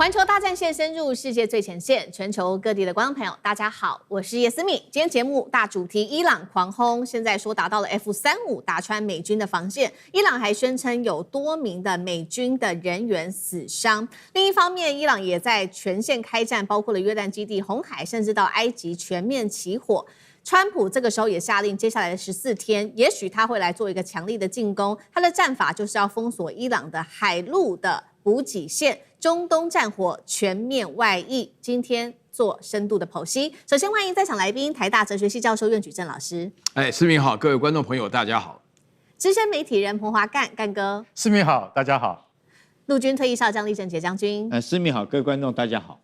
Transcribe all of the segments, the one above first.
环球大战线深入世界最前线，全球各地的观众朋友，大家好，我是叶思敏。今天节目大主题：伊朗狂轰，现在说打到了 F-35，打穿美军的防线。伊朗还宣称有多名的美军的人员死伤。另一方面，伊朗也在全线开战，包括了约旦基地、红海，甚至到埃及全面起火。川普这个时候也下令，接下来的14天，也许他会来做一个强力的进攻。他的战法就是要封锁伊朗的海陆的补给线，中东战火全面外溢。今天做深度的剖析。首先欢迎在场来宾，台大哲学系教授苑举正老师。思敏好，各位观众朋友大家好。资深媒体人彭华干哥。思敏好，大家好。陆军退役少将李正杰将军。思敏好，各位观众大家好。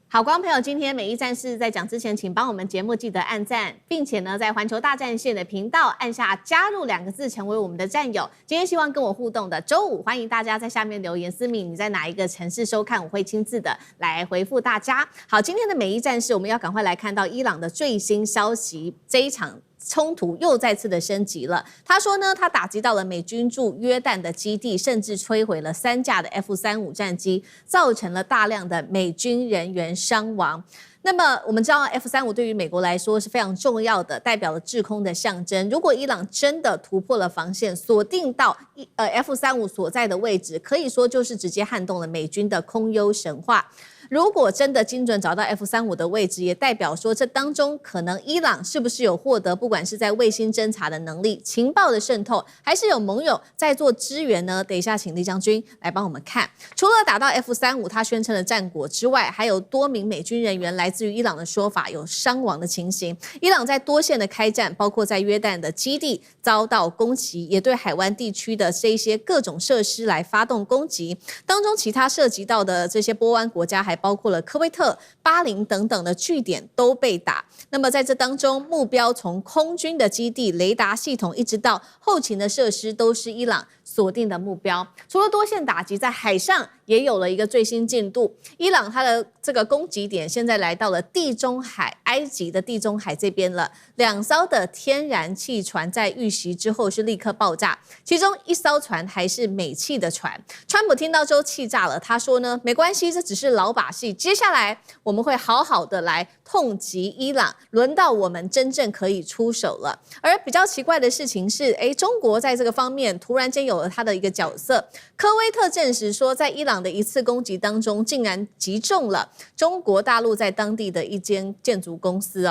好，观众朋友，今天美伊战事在讲之前，请帮我们节目记得按赞，并且呢，在环球大战线的频道按下加入2个字，成为我们的战友。今天希望跟我互动的周五，欢迎大家在下面留言，思敏你在哪一个城市收看，我会亲自的来回复大家。好，今天的美伊战事，我们要赶快来看到伊朗的最新消息，这一场冲突又再次的升级了。他说呢，他打击到了美军驻约旦的基地，甚至摧毁了3架的 F-35战机，造成了大量的美军人员伤亡。那么我们知道 F-35对于美国来说是非常重要的，代表了制空的象征。如果伊朗真的突破了防线，锁定到F-35所在的位置，可以说就是直接撼动了美军的空优神话。如果真的精准找到 F-35的位置，也代表说这当中可能伊朗是不是有获得不管是在卫星侦察的能力、情报的渗透，还是有盟友在做支援呢？等一下请李将军来帮我们看。除了打到 F-35他宣称的战果之外，还有多名美军人员来自于伊朗的说法有伤亡的情形。伊朗在多线的开战，包括在约旦的基地遭到攻击，也对海湾地区的这些各种设施来发动攻击。当中其他涉及到的这些波湾国家还包括了科威特、巴林等等的据点都被打。那么在这当中，目标从空军的基地、雷达系统一直到后勤的设施，都是伊朗锁定的目标。除了多线打击，在海上也有了一个最新进度。伊朗它的这个攻击点现在来到了地中海，埃及的地中海这边了。2艘的天然气船在遇袭之后是立刻爆炸，其中1艘船还是美气的船。川普听到之后气炸了，他说呢，没关系，这只是老把戏，接下来我们会好好的来痛击伊朗，轮到我们真正可以出手了。而比较奇怪的事情是，中国在这个方面突然间有了他的一个角色。科威特证实说，在伊朗的一次攻击当中，竟然击中了中国大陆在当地的一间建筑公司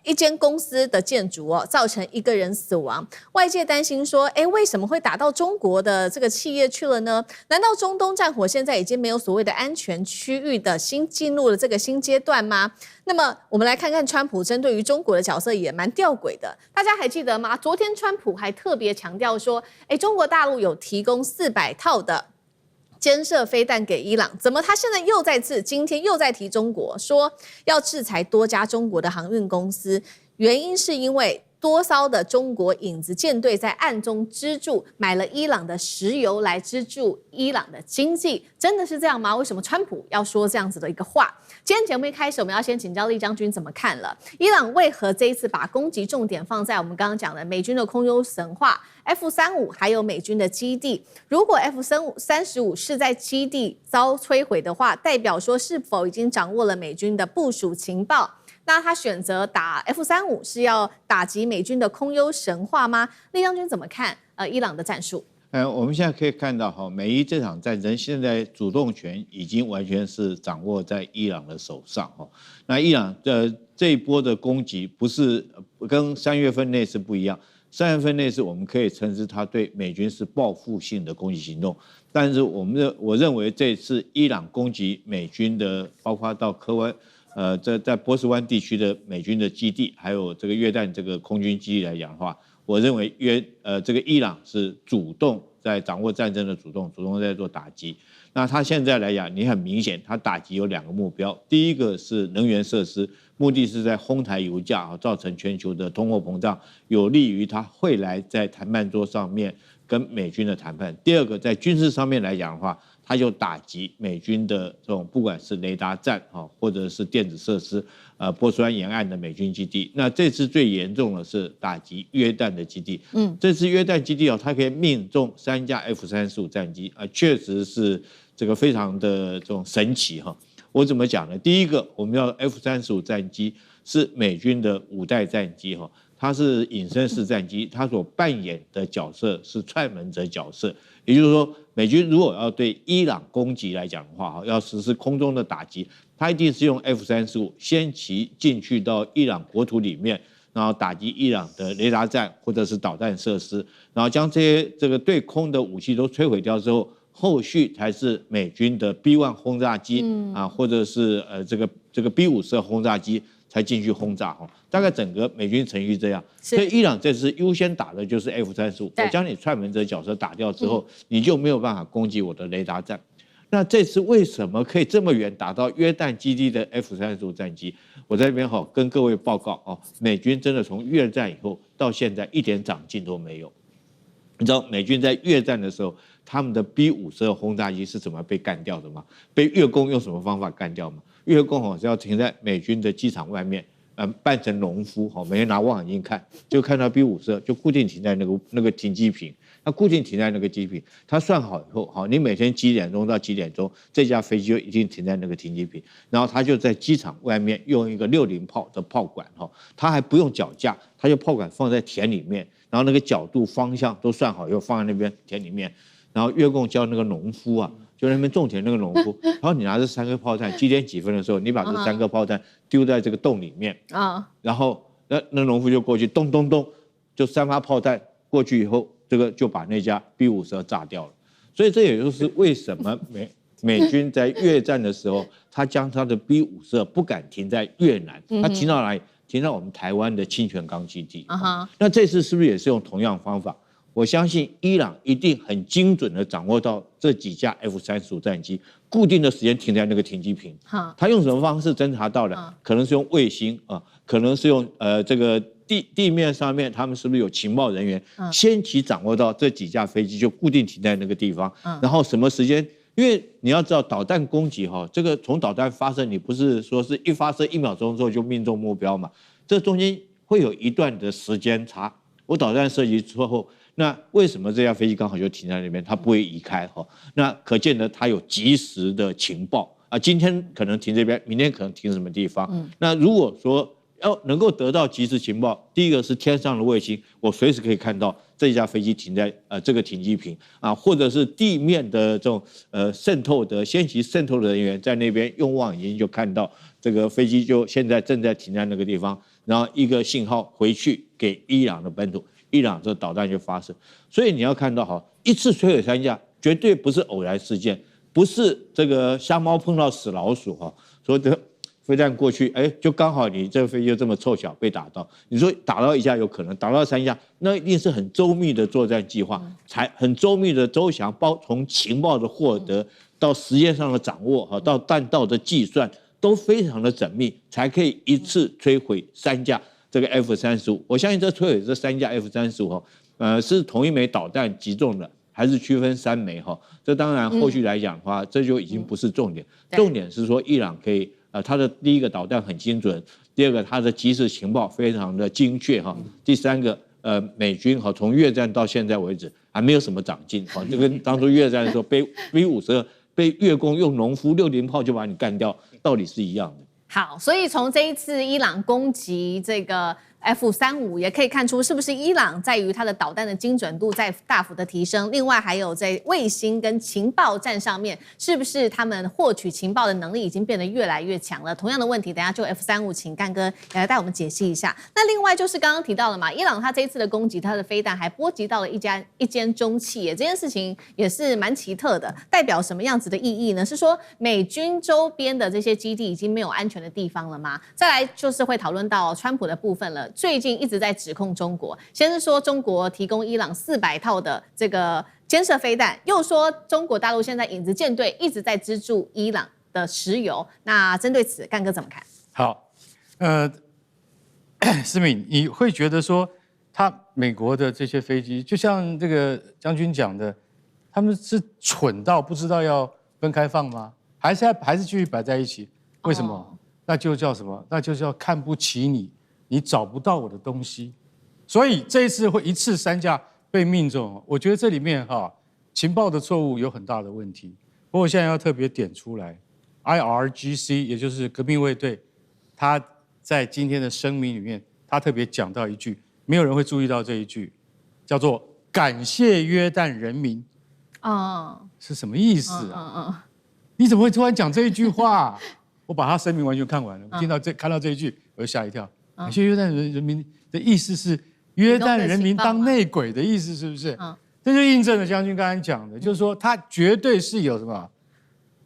一间公司的建筑造成1个人死亡。外界担心说，为什么会打到中国的这个企业去了呢？难道中东战火现在已经没有所谓的安全区域的进入了这个新阶段吗？那么我们来看看川普针对于中国的角色也蛮吊诡的。大家还记得吗？昨天川普还特别强调说，中国大陆有提供400套的监射飞弹给伊朗，怎么他现在今天又在提中国，说要制裁多家中国的航运公司，原因是因为多艘的中国影子舰队在暗中资助，买了伊朗的石油来资助伊朗的经济，真的是这样吗？为什么川普要说这样子的一个话？今天节目一开始，我们要先请教厉将军怎么看了。伊朗为何这一次把攻击重点放在我们刚刚讲的美军的空优神话 F-35，还有美军的基地？如果 F-35是在基地遭摧毁的话，代表说是否已经掌握了美军的部署情报？那他选择打 F-35是要打击美军的空优神话吗？厉将军怎么看伊朗的战术？我们现在可以看到美伊这场战争，现在主动权已经完全是掌握在伊朗的手上。那伊朗的这一波的攻击不是跟3月份那次不一样，3月份那次我们可以称之它对美军是报复性的攻击行动，但是我认为这次伊朗攻击美军的，包括到在波斯湾地区的美军的基地，还有这个约旦这个空军基地来讲的话，我认为这个伊朗是主动在掌握战争的主动在做打击。那他现在来讲，你很明显，他打击有2个目标，第一个是能源设施，目的是在哄抬油价，造成全球的通货膨胀，有利于他会来在谈判桌上面跟美军的谈判。第二个，在军事上面来讲的话，他就打击美军的这种不管是雷达站或者是电子设施，波斯湾沿岸的美军基地。那这次最严重的是打击约旦的基地。这次约旦基地它可以命中3架F-35战机，确实是这个非常的这种神奇哈。我怎么讲呢？第一个，我们要 F-35战机是美军的5代战机哈，它是隐身式战机，它所扮演的角色是踹门者角色，也就是说，美军如果要对伊朗攻击来讲的话，要实施空中的打击，它一定是用 F-35先期进去到伊朗国土里面，然后打击伊朗的雷达站或者是导弹设施，然后将这个对空的武器都摧毁掉之后，后续才是美军的 B-1 轰炸机或者是这个 B-52轰炸机才进去轰炸哈。大概整个美军程序这样，所以伊朗这次优先打的就是 F-35，我将你踹门者角色打掉之后，你就没有办法攻击我的雷达站。那这次为什么可以这么远打到约旦基地的 F-35战机？我在这边跟各位报告美军真的从越战以后到现在一点长进都没有。你知道美军在越战的时候，他们的 B-52轰炸机是怎么被干掉的吗？被越共用什么方法干掉吗？越共是要停在美军的机场外面，扮成农夫每天拿望远镜看，就看到 B-52就固定停在那个停机坪。它固定停在那个机坪，它算好以后，你每天几点钟到几点钟，这架飞机就一定停在那个停机坪，然后它就在机场外面用一个60炮的炮管它还不用脚架，它就炮管放在田里面，然后那个角度方向都算好以后放在那边田里面，然后越共叫那个农夫就那边种田那个农夫，然后你拿着3颗炮弹，几点几分的时候，你把这3颗炮弹丢在这个洞里面然后那农夫就过去咚咚咚，就3发炮弹过去以后。这个就把那架 B-52炸掉了，所以这也就是为什么美军在越战的时候，他将他的 B-52不敢停在越南，他停到哪里？停到我们台湾的清泉岗基地。那这次是不是也是用同样方法？我相信伊朗一定很精准的掌握到这几架 F-35战机固定的时间停在那个停机坪。他用什么方式侦察到的？可能是用卫星可能是用这个。地面上面，他们是不是有情报人员先期掌握到这几架飞机就固定停在那个地方？然后什么时间？因为你要知道导弹攻击这个从导弹发射，你不是说是一发射1秒钟之后就命中目标嘛？这中间会有一段的时间差。我导弹射击之后，那为什么这架飞机刚好就停在那边？它不会移开那可见得它有及时的情报今天可能停这边，明天可能停什么地方？那如果说要能够得到及时情报，第一个是天上的卫星，我随时可以看到这架飞机停在这个停机坪或者是地面的这种先期渗透的人员在那边用望远镜就看到这个飞机就现在正在停在那个地方，然后一个信号回去给伊朗的本土，伊朗这导弹就发射。所以你要看到一次摧毁3架，绝对不是偶然事件，不是这个瞎猫碰到死老鼠说的。飞弹过去，就刚好你这个飞机就这么凑巧被打到。你说打到1架有可能，打到3架，那一定是很周密的作战计划，才很周密的周详，从情报的获得到时间上的掌握，到弹道的计算，都非常的缜密，才可以一次摧毁3架这个 F-35。我相信这摧毁这3架 F-35是同一枚导弹击中的，还是区分3枚这当然后续来讲的话，这就已经不是重点，重点是说伊朗可以。它的第一个导弹很精准，第二个它的即时情报非常的精确第三个美军从越战到现在为止还没有什么长进就跟当初越战的时候被 B-52被越共用农夫60炮就把你干掉，道理是一样的。好，所以从这一次伊朗攻击这个F-35也可以看出，是不是伊朗在于它的导弹的精准度在大幅的提升，另外还有在卫星跟情报战上面，是不是他们获取情报的能力已经变得越来越强了？同样的问题，等一下就 F-35请干哥也来带我们解析一下。那另外就是刚刚提到了嘛，伊朗它这一次的攻击，它的飞弹还波及到了一间中企业，这件事情也是蛮奇特的，代表什么样子的意义呢？是说美军周边的这些基地已经没有安全的地方了吗？再来就是会讨论到川普的部分了。最近一直在指控中国，先是说中国提供伊朗400套的这个监射飞弹，又说中国大陆现在影子舰队一直在资助伊朗的石油。那针对此，干哥怎么看？好，思敏，你会觉得说，美国的这些飞机，就像这个将军讲的，他们是蠢到不知道要分开放吗？还是继续摆在一起？为什么？那就叫什么？那就叫看不起你。你找不到我的东西，所以这一次会一次3架被命中。我觉得这里面情报的错误有很大的问题。不过现在要特别点出来 ，IRGC 也就是革命卫队，他在今天的声明里面，他特别讲到一句，没有人会注意到这一句，叫做“感谢约旦人民”。是什么意思啊？你怎么会突然讲这一句话？我把他声明完全看完了，看到这一句，我就吓一跳。感谢约旦人民的意思是约旦人民当内鬼的意思，是不是？这就印证了将军刚才讲的，就是说他绝对是有什么，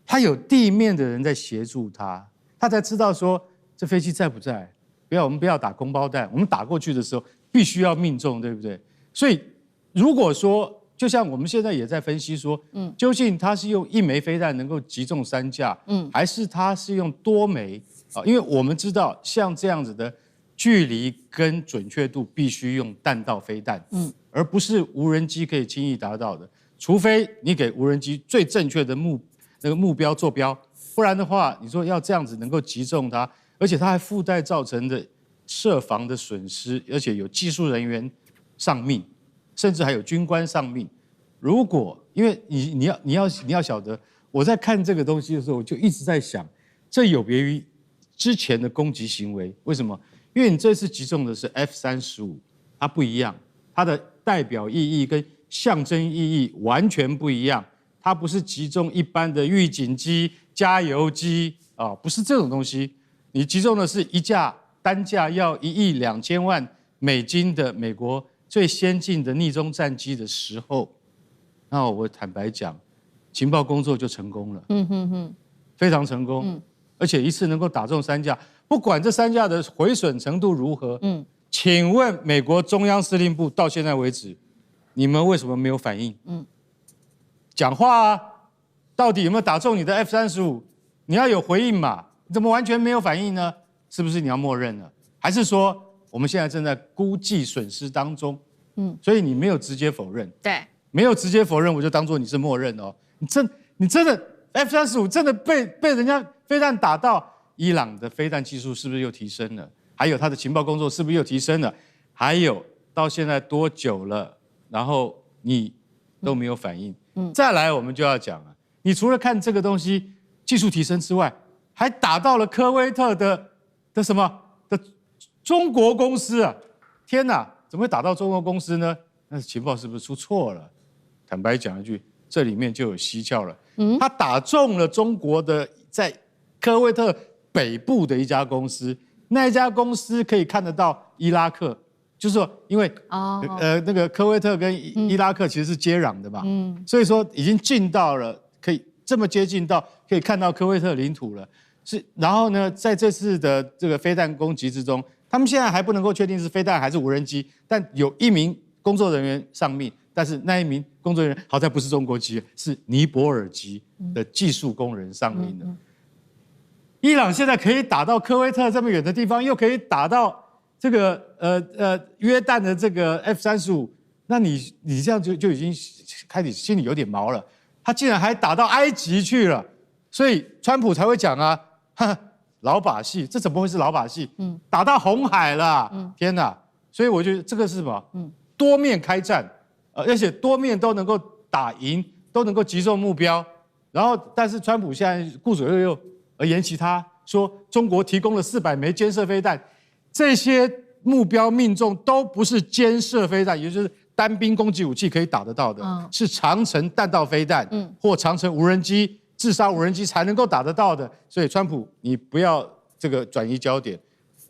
他有地面的人在协助他，他才知道说这飞机在不在。我们不要打空包弹，我们打过去的时候必须要命中，对不对？所以如果说，就像我们现在也在分析说，究竟他是用1枚飞弹能够击中3架，还是他是用多枚啊？因为我们知道像这样子的距离跟准确度必须用弹道飞弹，而不是无人机可以轻易达到的。除非你给无人机最正确的目标坐标，不然的话，你说要这样子能够击中它，而且它还附带造成的设防的损失，而且有技术人员丧命，甚至还有军官丧命。如果因为你要晓得，我在看这个东西的时候，我就一直在想，这有别于之前的攻击行为。为什么？因为你这次击中的是 F-35，它不一样，它的代表意义跟象征意义完全不一样。它不是击中一般的预警机、加油机啊，不是这种东西。你击中的是一架单价要1亿2000万美金的美国最先进的逆中战机的时候，那我坦白讲，情报工作就成功了，非常成功，而且一次能够打中3架，不管这3架的毁损程度如何，请问美国中央司令部到现在为止，你们为什么没有反应？讲话啊，到底有没有打中你的 F-35？你要有回应嘛，你怎么完全没有反应呢？是不是你要默认了？还是说我们现在正在估计损失当中？所以你没有直接否认，对，没有直接否认，我就当做你是默认哦。你真的 F-35真的被人家飞弹打到，伊朗的飞弹技术是不是又提升了？还有他的情报工作是不是又提升了？还有到现在多久了？然后你都没有反应。再来我们就要讲了，你除了看这个东西技术提升之外，还打到了科威特的什么的中国公司啊！天哪，怎么会打到中国公司呢？那情报是不是出错了？坦白讲一句，这里面就有蹊跷了。他打中了中国的在科威特北部的一家公司，那一家公司可以看得到伊拉克。就是说，因为那个科威特跟伊拉克其实是接壤的嘛，所以说已经近到了可以这么接近到可以看到科威特领土了。然后呢，在这次的这个飞弹攻击之中，他们现在还不能够确定是飞弹还是无人机，但有1名工作人员丧命，但是那1名工作人员好在不是中国籍，是尼泊尔籍的技术工人丧命了。伊朗现在可以打到科威特这么远的地方，又可以打到这个约旦的这个 F-35，那你这样就已经开始心里有点毛了。他竟然还打到埃及去了，所以川普才会讲啊，老把戏，这怎么会是老把戏？打到红海了，天哪！所以我觉得这个是什么？多面开战，而且多面都能够打赢，都能够击中目标。然后，但是川普现在顾左右右而言其他，说中国提供了400枚肩射飞弹。这些目标命中都不是肩射飞弹，也就是单兵攻击武器可以打得到的，是长程弹道飞弹，或长程无人机、自杀无人机才能够打得到的。所以川普，你不要这个转移焦点，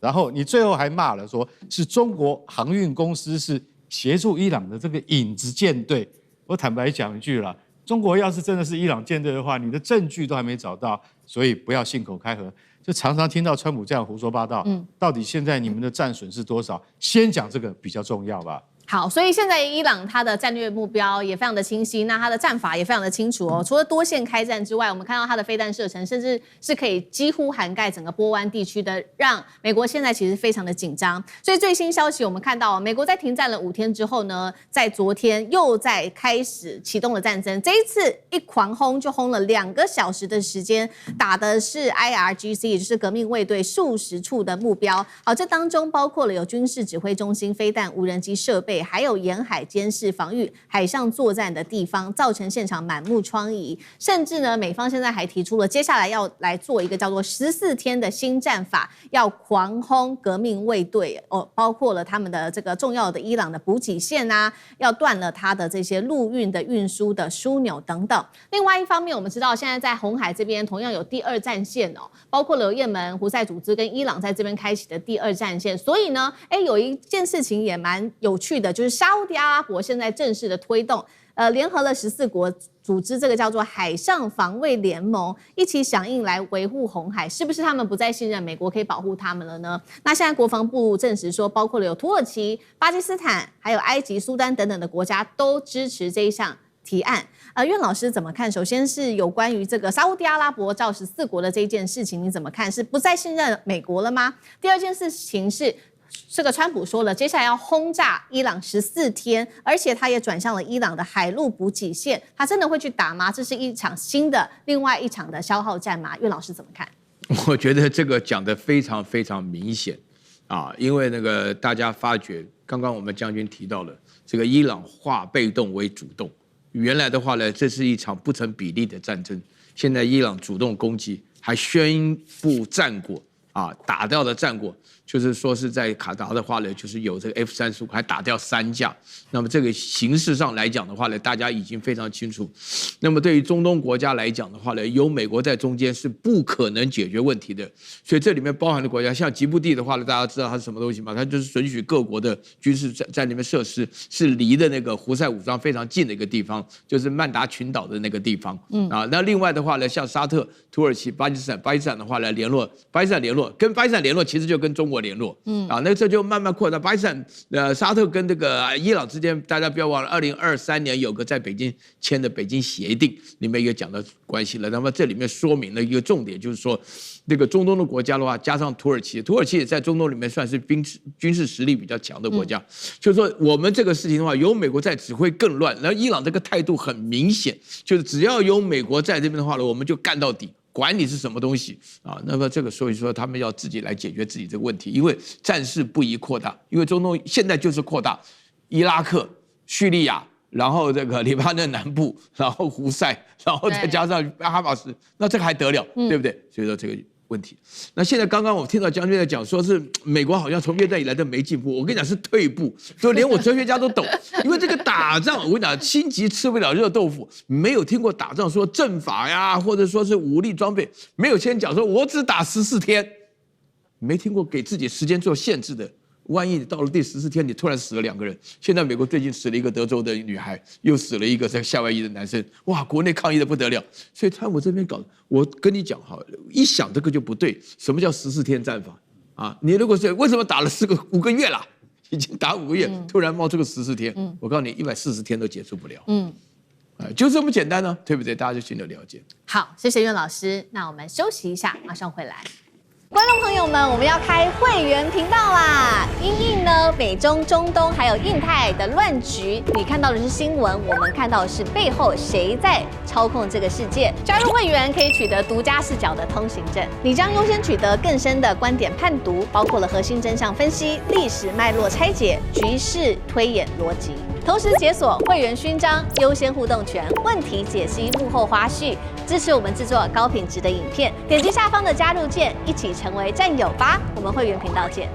然后你最后还骂了说是中国航运公司是协助伊朗的这个影子舰队。我坦白讲一句啦，中国要是真的是伊朗舰队的话，你的证据都还没找到，所以不要信口开河。就常常听到川普这样胡说八道，到底现在你们的战损是多少？先讲这个比较重要吧。好，所以现在伊朗它的战略目标也非常的清晰，那它的战法也非常的清楚哦。除了多线开战之外，我们看到它的飞弹射程甚至是可以几乎涵盖整个波湾地区的，让美国现在其实非常的紧张。所以最新消息我们看到，美国在停战了5天之后呢，在昨天又在开始启动了战争。这一次一狂轰就轰了2个小时的时间，打的是 IRGC， 也就是革命卫队数十处的目标。好，这当中包括了有军事指挥中心、飞弹、无人机设备。备，还有沿海监视、防御海上作战的地方，造成现场满目疮痍。甚至呢，美方现在还提出了接下来要来做一个叫做14天的新战法，要狂轰革命卫队包括了他们的这个重要的伊朗的补给线啊，要断了它的这些陆运的运输的枢纽等等。另外一方面，我们知道现在在红海这边同样有第2战线包括了有也门胡塞组织跟伊朗在这边开启的第2战线。所以呢，有一件事情也蛮有趣的，就是沙烏地阿拉伯现在正式的推动，联合了14国组织这个叫做海上防卫联盟，一起响应来维护红海。是不是他们不再信任美国可以保护他们了呢？那现在国防部证实说，包括了有土耳其、巴基斯坦、还有埃及、苏丹等等的国家都支持这一项提案。苑老师怎么看？首先是有关于这个沙烏地阿拉伯召14国的这件事情，你怎么看？是不再信任美国了吗？第二件事情是，这个川普说了，接下来要轰炸伊朗14天，而且他也转向了伊朗的海陆补给线，他真的会去打吗？这是一场新的另外一场的消耗战吗？苑老师怎么看？我觉得这个讲得非常非常明显啊，因为那个大家发觉，刚刚我们将军提到了这个伊朗化被动为主动。原来的话呢，这是一场不成比例的战争。现在伊朗主动攻击，还宣布战果啊，打掉的战果，就是说是在卡达的话呢，就是有这个 F-35，还打掉3架。那么这个形式上来讲的话呢，大家已经非常清楚。那么对于中东国家来讲的话呢，有美国在中间是不可能解决问题的。所以这里面包含的国家，像吉布地的话呢，大家知道它是什么东西吗？它就是允许各国的军事在那边设施，是离的那个胡塞武装非常近的一个地方，就是曼达群岛的那个地方。那另外的话呢，像沙特、土耳其、巴基斯坦的话呢，巴基斯坦联络，跟巴基斯坦联络，其实就跟中国联络。那这就慢慢扩大。巴基斯坦、沙特跟这个伊朗之间，大家不要忘了，2023年有个在北京签的北京协定，里面也讲到关系了。那么这里面说明了一个重点，就是说，那个中东的国家的话，加上土耳其也在中东里面算是军事实力比较强的国家。就是说，我们这个事情的话，有美国在只会更乱。然后伊朗这个态度很明显，就是只要有美国在这边的话呢，我们就干到底。管你是什么东西啊？那么这个所以说他们要自己来解决自己这个问题，因为战事不宜扩大，因为中东现在就是扩大，伊拉克、叙利亚，然后这个黎巴嫩南部，然后胡塞，然后再加上哈马斯，那这个还得了，对不对？所以说这个问题。那现在刚刚我听到将军在讲，说是美国好像从越战以来都没进步，我跟你讲是退步，就连我哲学家都懂，因为这个打仗，我跟你讲，心急吃不了热豆腐，没有听过打仗说阵法呀，或者说是武力装备，没有先讲说我只打14天，没听过给自己时间做限制的。万一你到了第14天，你突然死了2个人，现在美国最近死了一个德州的女孩，又死了一个在夏威夷的男生，哇，国内抗议的不得了。所以川普这边搞，我跟你讲哈，一想这个就不对。什么叫14天战法啊？你如果是为什么打了5个月了，已经打5个月，突然冒出个14天，我告诉你，140天都结束不了。就这么简单呢，对不对？大家就心里了解。好，谢谢苑老师。那我们休息一下，马上回来。观众朋友们，我们要开会员频道啦！因应呢美中、中东还有印太的乱局，你看到的是新闻，我们看到的是背后谁在操控这个世界。加入会员可以取得独家视角的通行证，你将优先取得更深的观点判读，包括了核心真相分析、历史脉络拆解、局势推演逻辑。同时解锁会员勋章、优先互动权、问题解析、幕后花絮，支持我们制作高品质的影片。点击下方的加入键，一起成为战友吧！我们会员频道见。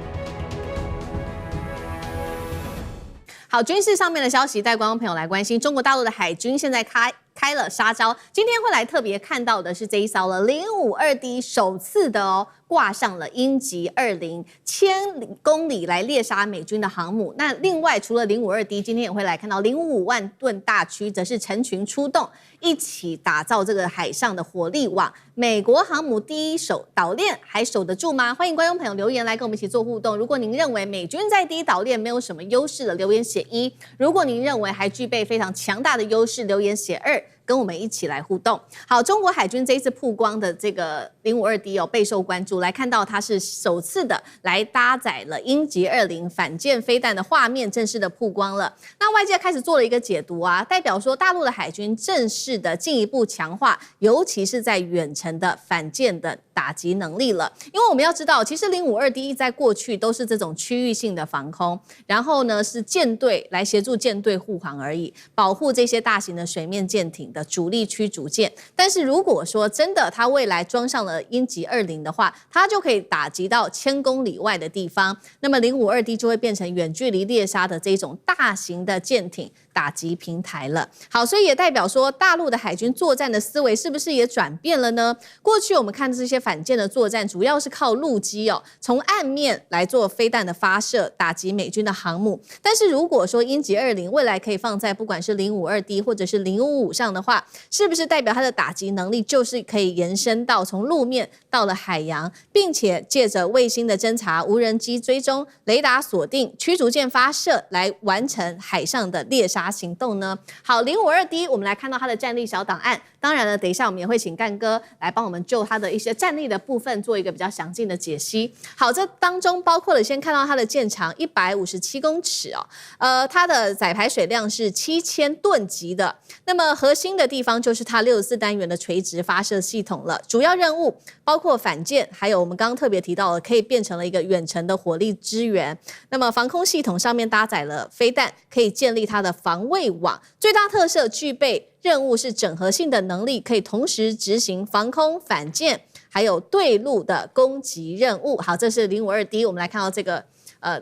好，军事上面的消息带观众朋友来关心，中国大陆的海军现在开了杀招，今天会来特别看到的是这一艘了052D 首次的挂上了鹰击20，1000公里来猎杀美军的航母。那另外除了052D，今天也会来看到055万吨大驱，则是成群出动，一起打造这个海上的火力网。美国航母第一手岛链还守得住吗？欢迎观众朋友留言来跟我们一起做互动。如果您认为美军在第一岛链没有什么优势的，留言写1；如果您认为还具备非常强大的优势，留言写2。跟我们一起来互动。好，中国海军这一次曝光的这个052D 哦，备受关注。来看到它是首次的来搭载了鹰击20反舰飞弹的画面，正式的曝光了。那外界开始做了一个解读啊，代表说大陆的海军正式的进一步强化，尤其是在远程的反舰的打击能力了。因为我们要知道，其实052D 在过去都是这种区域性的防空，然后呢是舰队来协助舰队护航而已，保护这些大型的水面舰艇的主力驱逐舰。但是如果说真的它未来装上了鹰击20的话，它就可以打击到1000公里外的地方，那么052D 就会变成远距离猎杀的这种大型的舰艇打击平台了。好，所以也代表说大陆的海军作战的思维是不是也转变了呢？过去我们看这些反舰的作战主要是靠陆基哦，从岸面来做飞弹的发射，打击美军的航母。但是如果说鹰击20未来可以放在不管是052D 或者是055上的话，是不是代表它的打击能力就是可以延伸到从陆面到了海洋，并且借着卫星的侦察、无人机追踪、雷达锁定、驱逐舰发射来完成海上的猎杀行动呢？好，052D 我们来看到它的战力小档案。当然了，等一下我们也会请干哥来帮我们就它的一些战力的部分做一个比较详尽的解析。好，这当中包括了先看到它的舰长157公尺哦，它的载排水量是7000吨级的。那么核心的地方就是它64单元的垂直发射系统了。主要任务包括反舰，还有我们刚刚特别提到的，可以变成了一个远程的火力支援。那么防空系统上面搭载了飞弹，可以建立它的防卫网。最大特色具备任务是整合性的能力，可以同时执行防空、反舰还有对陆的攻击任务。好，这是052D，我们来看到这个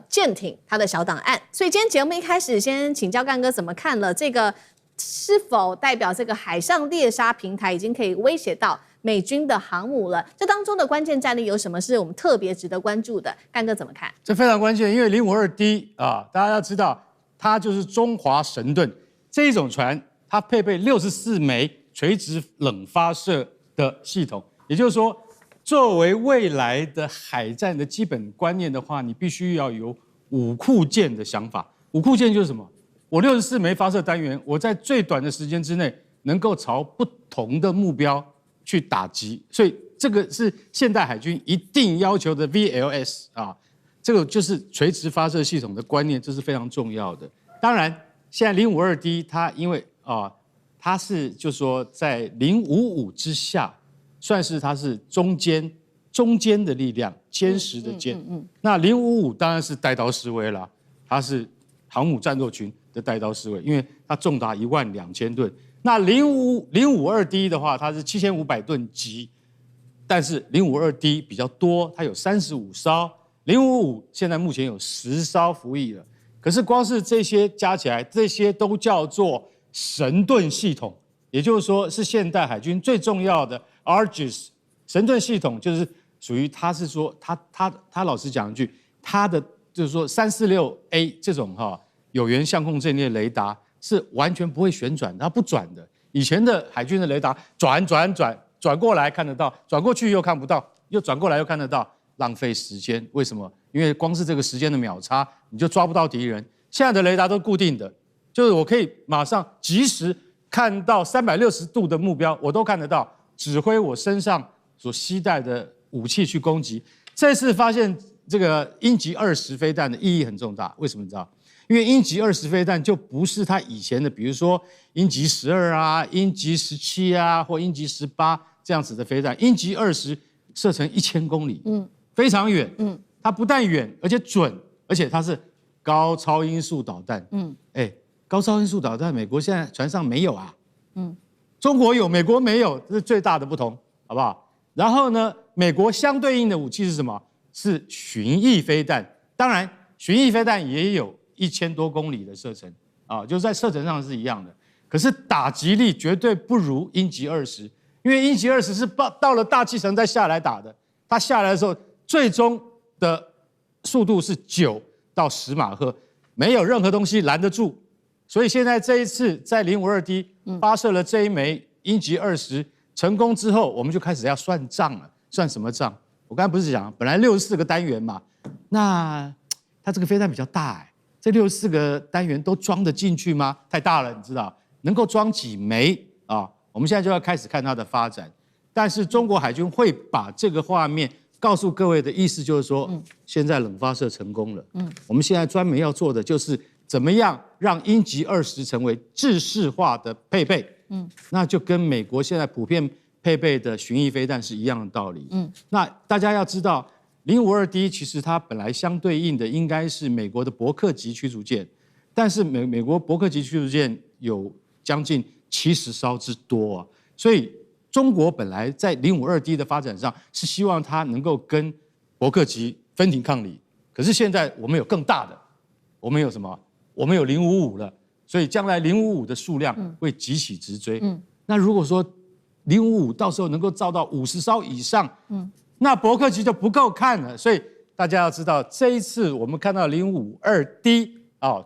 舰艇它的小档案。所以今天节目一开始，先请教干哥怎么看了这个，是否代表这个海上猎杀平台已经可以威胁到美军的航母了？这当中的关键战力有什么是我们特别值得关注的？干哥怎么看？这非常关键，因为052D啊，大家要知道，它就是中华神盾这一种船，它配备64枚垂直冷发射的系统，也就是说，作为未来的海战的基本观念的话，你必须要有五库舰的想法。五库舰就是什么？我64枚发射单元，我在最短的时间之内能够朝不同的目标去打击，所以这个是现代海军一定要求的 VLS 啊，这个就是垂直发射系统的观念，这是非常重要的。当然，现在052D 它因为它是就是说在055之下，算是它是中间的力量，坚实的坚。那055当然是带刀侍卫啦，它是航母战斗群的带刀侍卫，因为它重达12000吨。那052D 的话，它是7500吨级，但是052D 比较多，它有35艘，055现在目前有10艘服役了。可是光是这些加起来，这些都叫做神盾系统，也就是说是现代海军最重要的 Aegis 神盾系统，就是属于它是说它老实讲一句，它的就是说346A 这种有源相控阵列雷达是完全不会旋转，它不转的。以前的海军的雷达转过来看得到，转过去又看不到，又转过来又看得到，浪费时间。为什么？因为光是这个时间的秒差，你就抓不到敌人。现在的雷达都固定的，就是我可以马上及时看到360度的目标，我都看得到，指挥我身上所携带的武器去攻击。这次发现这个鹰击20飞弹的意义很重大，为什么你知道？因为鹰击20飞弹就不是它以前的，比如说鹰击12啊、鹰击17啊或鹰击18这样子的飞弹。鹰击20射程1000公里，非常远，它不但远，而且准，而且它是高超音速导弹，高超音速导弹美国现在船上没有啊，中国有，美国没有，这是最大的不同，好不好？然后呢，美国相对应的武器是什么？是巡弋飞弹，当然巡弋飞弹也有1000多公里的射程啊，就是在射程上是一样的，可是打击力绝对不如鹰击20，因为鹰击20是到了大气层再下来打的，它下来的时候最终的速度是9到10马赫，没有任何东西拦得住。所以现在这一次在052D 发射了这一枚鹰击20成功之后，我们就开始要算账了。算什么账？我刚才不是讲本来64个单元嘛，那它这个飞弹比较大这64个单元都装得进去吗？太大了，你知道能够装几枚啊，我们现在就要开始看它的发展。但是中国海军会把这个画面告诉各位的意思就是说，现在冷发射成功了，我们现在专门要做的就是怎么样让鹰击20成为制式化的配备，那就跟美国现在普遍配备的巡弋飞弹是一样的道理，那大家要知道，052D 其实它本来相对应的应该是美国的伯克级驱逐舰，但是美国伯克级驱逐舰有将近70艘之多啊，所以中国本来在052D 的发展上是希望它能够跟伯克级分庭抗礼，可是现在我们有更大的，我们有什么？我们有055了，所以将来055的数量会急起直追。那如果说055到时候能够造到50艘以上，那伯克级就不够看了。所以大家要知道，这一次我们看到052D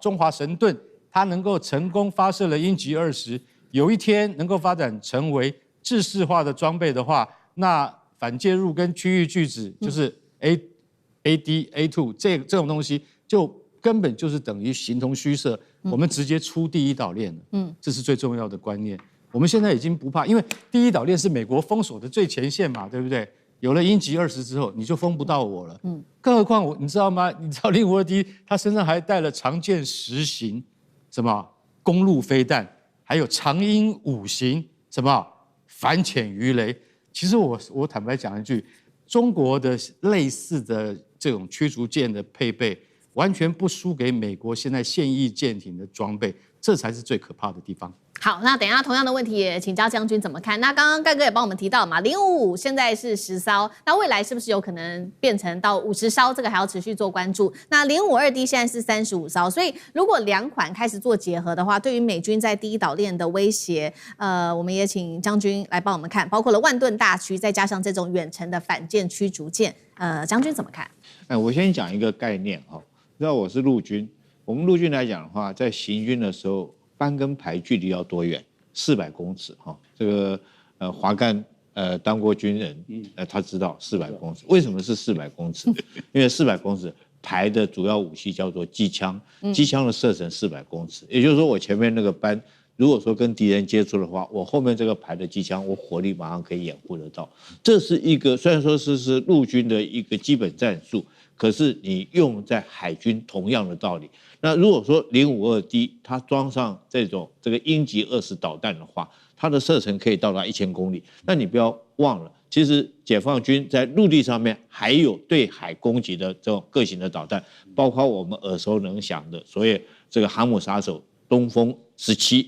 中华神盾，它能够成功发射了鹰击20，有一天能够发展成为制式化的装备的话，那反介入跟区域拒止就是 AD、A2 这种东西，就根本就是等于形同虚设。我们直接出第一岛链了，这是最重要的观念。我们现在已经不怕，因为第一岛链是美国封锁的最前线嘛，对不对？有了鹰击20之后，你就封不到我了。更何况你知道吗？你知道052D它身上还带了长剑10型，什么公路飞弹，还有长鹰5型，什么反潜鱼雷。其实我坦白讲一句，中国的类似的这种驱逐舰的配备，完全不输给美国现在现役舰艇的装备，这才是最可怕的地方。好，那等一下同样的问题也请教将军怎么看？那刚刚盖哥也帮我们提到嘛，055现在是10艘，那未来是不是有可能变成到50艘？这个还要持续做关注。那052D 现在是35艘，所以如果两款开始做结合的话，对于美军在第一岛链的威胁，我们也请将军来帮我们看，包括了万吨大驱，再加上这种远程的反舰驱逐舰，将军怎么看？我先讲一个概念哈，知道我是陆军，我们陆军来讲的话，在行军的时候。班跟排距离要多远？400公尺哈。这个华干当过军人，他知道400公尺。为什么是400公尺？因为400公尺排的主要武器叫做机枪，机枪的射程400公尺，也就是说我前面那个班，如果说跟敌人接触的话，我后面这个排的机枪，我火力马上可以掩护得到。这是一个虽然说是陆军的一个基本战术，可是你用在海军同样的道理。那如果说052D 它装上这个鹰击20导弹的话，它的射程可以到达1000公里。那你不要忘了，其实解放军在陆地上面还有对海攻击的这种各型的导弹，包括我们耳熟能详的所谓这个航母杀手东风17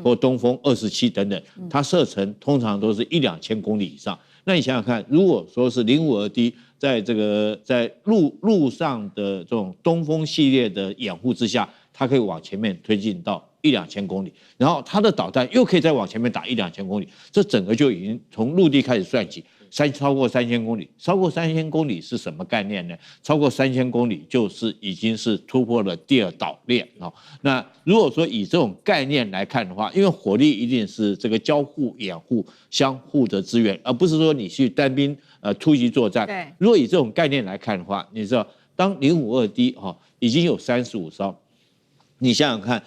或东风27等等，它射程通常都是1-2000公里以上。那你想想看，如果说是052D 在陆上的这种东风系列的掩护之下，它可以往前面推进到1-2000公里，然后它的导弹又可以再往前面打1-2000公里，这整个就已经从陆地开始算起，超过3000公里。超过3000公里是什么概念呢？超过3000公里就是已经是突破了第2岛链。那如果说以这种概念来看的话，因为火力一定是这个交互掩护相互的支援，而不是说你去单兵突击作战。对，如果以这种概念来看的话，你知道当052D 已经有35艘，你想想看，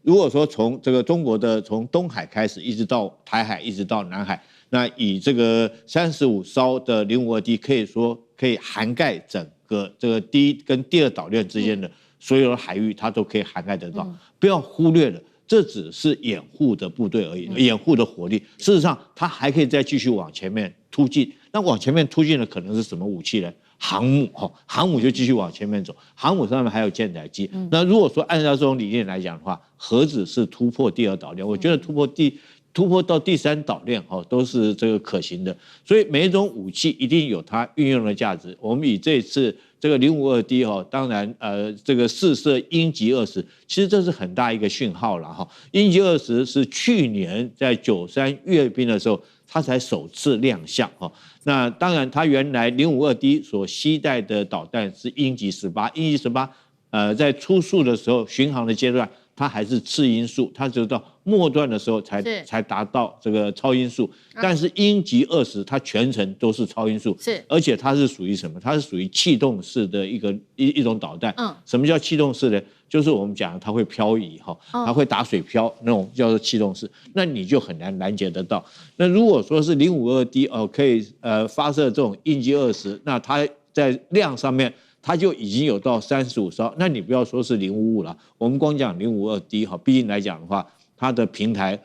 如果说从这个中国的从东海开始，一直到台海，一直到南海，那以这个35艘的052D，可以说可以涵盖整个这个第一跟第2岛链之间的所有的海域，它都可以涵盖得到。不要忽略了，这只是掩护的部队而已，掩护的火力。事实上，它还可以再继续往前面突进。那往前面突进的可能是什么武器呢？航母航母就继续往前面走，航母上面还有舰载机。那如果说按照这种理念来讲的话，何止是突破第2岛链？我觉得突破到第3岛链都是这个可行的。所以每一种武器一定有它运用的价值。我们以这一次这个052D 当然这个试射鹰击20，其实这是很大一个讯号了鹰击20是去年在93阅兵的时候，它才首次亮相那当然，它原来052D 所携带的导弹是鹰击18，鹰击18在初速的时候，巡航的阶段，它还是次音速，它只有到末段的时候才达到这个超音速。但是鹰击20，它全程都是超音速，而且它是属于什么？它是属于气动式的一种导弹。什么叫气动式呢？就是我们讲它会漂移哈，它会打水漂那种叫做气动式，那你就很难拦截得到。那如果说是052D 可以发射这种印机20，那它在量上面它就已经有到35艘，那你不要说是055了，我们光讲052D 哈，毕竟来讲的话，它的平台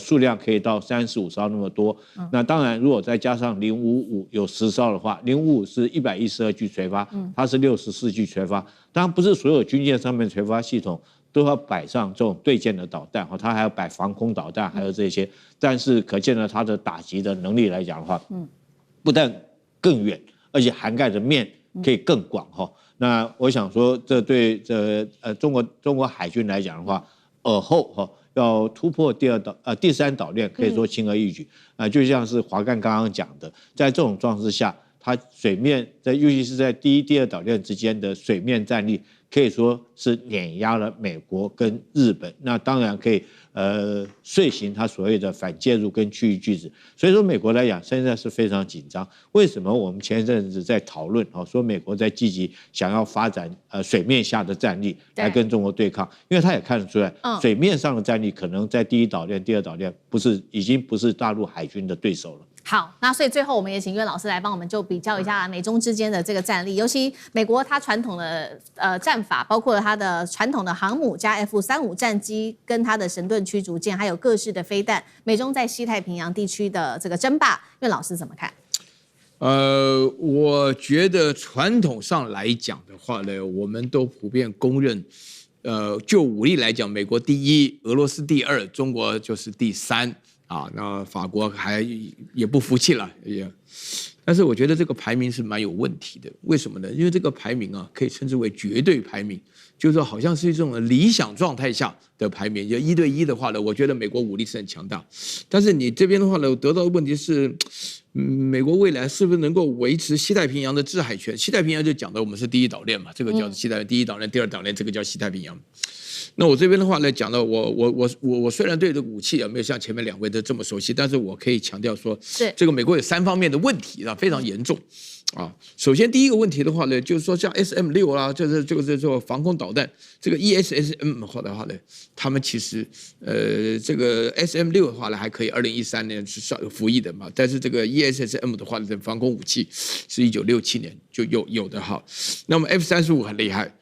数量可以到35艘那么多。那当然，如果再加上055有10艘的话，055是112具垂发，它是64具垂发。当然不是所有军舰上面垂发系统都要摆上这种对舰的导弹，它还要摆防空导弹，还有这些。但是可见了它的打击的能力来讲的话，不但更远，而且涵盖的面可以更广哈。那我想说，这对中国海军来讲的话，尔后哈要突破第三岛链，可以说轻而易举。就像是华干刚刚讲的，在这种状况之下，它水面尤其是在第一、第二岛链之间的水面战力，可以说是碾压了美国跟日本。那当然可以遂行它所谓的反介入跟区域拒止。所以说美国来讲现在是非常紧张。为什么我们前一阵子在讨论说美国在积极想要发展水面下的战力来跟中国对抗？因为他也看得出来，水面上的战力可能在第一岛链、第二岛链已经不是大陆海军的对手了。好，那所以最后我们也请岳老师来帮我们就比较一下美中之间的这个战力，尤其美国它传统的战法，包括了它的传统的航母加 F-35战机，跟它的神盾驱逐舰，还有各式的飞弹，美中在西太平洋地区的这个争霸，岳老师怎么看？我觉得传统上来讲的话呢，我们都普遍公认，就武力来讲，美国第一，俄罗斯第二，中国就是第三。那法国也不服气了，但是我觉得这个排名是蛮有问题的。为什么呢？因为这个排名可以称之为绝对排名，就是说好像是一种理想状态下的排名。就1对1的话呢，我觉得美国武力是很强大，但是你这边的话呢，得到的问题是，美国未来是不是能够维持西太平洋的制海权？西太平洋就讲的我们是第一岛链嘛，这个叫西太第一岛链、第二岛链，这个叫西太平洋。那我这边的话呢，讲到我虽然对这个武器没有像前面2位都这么熟悉，但是我可以强调说，这个美国有3方面的问题非常严重。首先第一个问题的话呢，就是说像 SM-6啦，这个做防空导弹，这个 ESSM 的话呢，他们其实这个 SM-6的话呢还可以2013年是服役的嘛，但是这个 ESSM 的话呢，防空武器是1967年就有的哈。那么 F-35很厉害。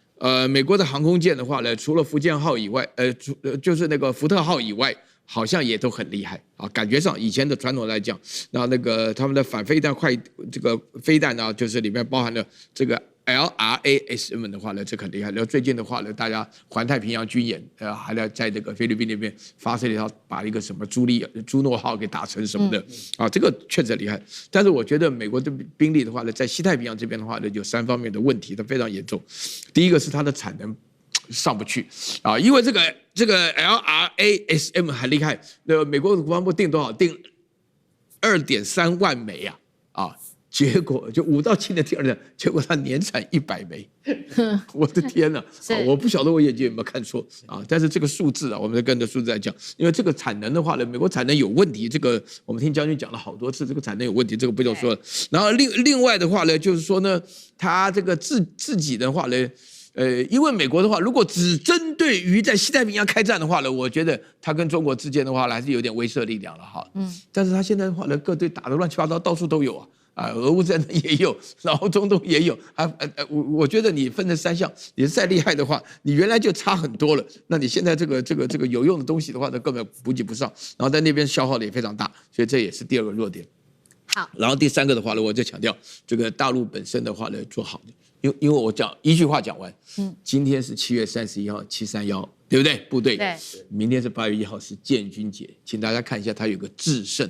美国的航空舰的话呢，除了福建号以外，就是那个福特号以外，好像也都很厉害感觉上以前的传统来讲，那个他们的反飞弹这个飞弹呢，就是里面包含了这个 LRASM 的话呢，这很厉害。然后最近的话呢，大家环太平洋军演，还要在这个菲律宾那边发射了一套，把一个什么朱诺号给打成什么的这个确实厉害。但是我觉得美国的兵力的话呢，在西太平洋这边的话呢，有3方面的问题，都非常严重。第一个是它的产能上不去因为这个 LRASM 很厉害，美国国防部定多少？定2.3万枚结果就5到7年第2年，结果它年产100枚，我的天哪！我不晓得我眼睛有没有看错但是这个数字我们跟着数字来讲，因为这个产能的话呢，美国产能有问题，这个我们听将军讲了好多次，这个产能有问题，这个不用说了。然后另外的话呢，就是说呢，他这个自己的话呢。因为美国的话，如果只针对于在西太平洋开战的话呢，我觉得他跟中国之间的话呢，还是有点威慑力量了但是他现在的话呢，各队打得乱七八糟，到处都有俄乌战争也有，然后中东也有我觉得你分成3项，你再厉害的话，你原来就差很多了。那你现在这个有用的东西的话呢，根本补给不上，然后在那边消耗的也非常大，所以这也是第2个弱点。好，然后第3个的话呢，我就强调这个大陆本身的话呢，做好的。因为我讲一句话讲完，今天是7月31号731，对不对？部队，对，明天是8月1号是建军节，请大家看一下，它有个制胜，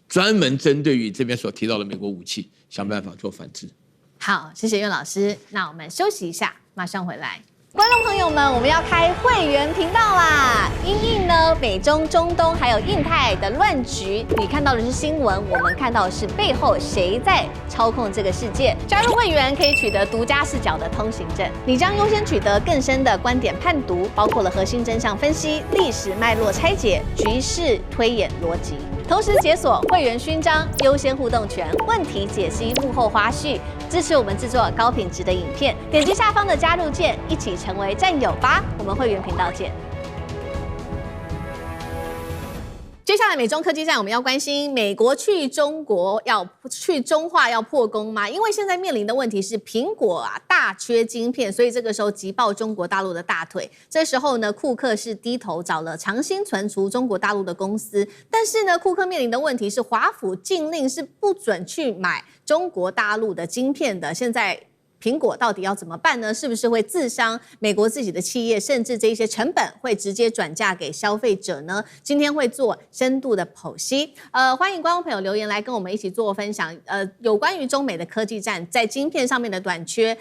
专门针对于这边所提到的美国武器，想办法做反制。好，谢谢岳老师，那我们休息一下，马上回来。观众朋友们，我们要开会员频道啦！因应呢美中、中东还有印太的乱局，你看到的是新闻，我们看到的是背后谁在操控这个世界。加入会员可以取得独家视角的通行证，你将优先取得更深的观点判读，包括了核心真相分析、历史脉络拆解、局势推演逻辑。同时解锁会员勋章、优先互动权、问题解析、幕后花絮，支持我们制作高品质的影片。点击下方的加入键，一起成为战友吧！我们会员频道见。接下来美中科技战，我们要关心美国去中化要破功吗？因为现在面临的问题是苹果大缺晶片，所以这个时候急抱中国大陆的大腿。这时候呢，库克是低头找了长兴存储中国大陆的公司，但是呢，库克面临的问题是华府禁令是不准去买中国大陆的晶片的，现在苹果到底要怎么办呢？是不是会自伤美国自己的企业，甚至这些成本会直接转嫁给消费者呢？今天会做深度的剖析。欢迎观众朋友留言来跟我们一起做分享。有关于中美的科技战，在晶片上面的短缺。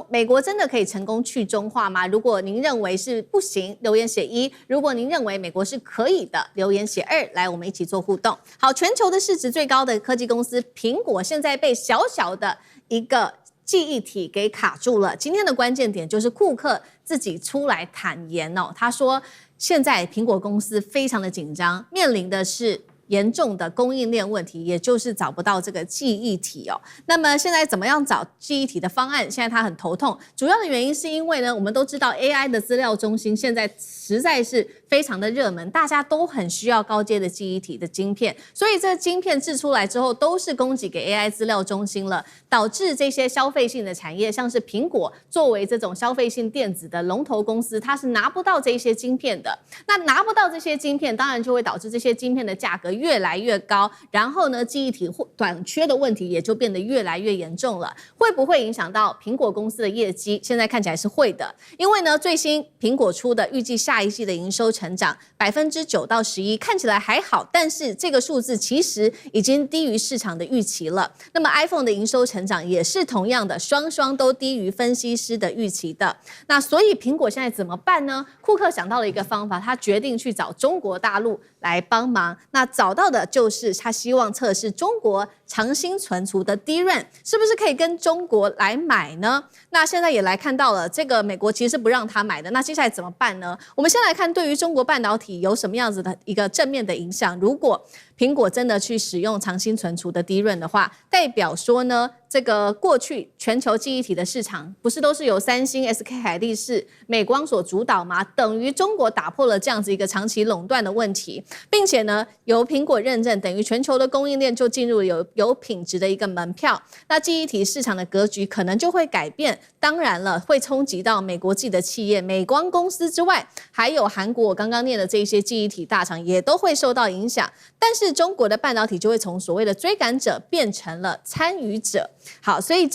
美国真的可以成功去中化吗？如果您认为是不行，留言写1；如果您认为美国是可以的，留言写2。来，我们一起做互动。好，全球的市值最高的科技公司苹果，现在被小小的一个记忆体给卡住了。今天的关键点就是库克自己出来坦言哦，他说现在苹果公司非常的紧张，面临的是严重的供应链问题，也就是找不到这个记忆体哦。那么现在怎么样找记忆体的方案？现在他很头痛，主要的原因是因为呢，我们都知道 AI 的资料中心现在实在是非常的热门，大家都很需要高阶的记忆体的晶片，所以这晶片制出来之后都是供给给 AI 资料中心了，导致这些消费性的产业，像是苹果作为这种消费性电子的龙头公司，它是拿不到这些晶片的。那拿不到这些晶片，当然就会导致这些晶片的价格越来越高，然后呢，记忆体短缺的问题也就变得越来越严重了。会不会影响到苹果公司的业绩？现在看起来是会的，因为呢，最新苹果出的预计下一季的营收成长9%到11%，看起来还好，但是这个数字其实已经低于市场的预期了。那么 iPhone 的营收成长也是同样的，双都低于分析师的预期的。那所以苹果现在怎么办呢？库克想到了一个方法，他决定去找中国大陆来帮忙。那找到的就是他希望测试中国长兴存储的 DRAM 是不是可以跟中国来买呢？那现在也来看到了，这个美国其实是不让他买的。那接下来怎么办呢？我们先来看对于中国半导体有什么样子的一个正面的影响。如果苹果真的去使用长兴存储的 DRAM 的话，代表说呢，这个过去全球记忆体的市场不是都是由三星、SK 海力士、美光所主导吗？等于中国打破了这样子一个长期垄断的问题，并且呢，由苹果认证，等于全球的供应链就进入有品质的一个门票。那记忆体市场的格局可能就会改变，当然了，会冲击到美国自己的企业，美光公司之外，还有韩国我刚刚念的这些记忆体大厂也都会受到影响。但是中国的半导体就会从所谓的追赶者变成了参与者。好，所以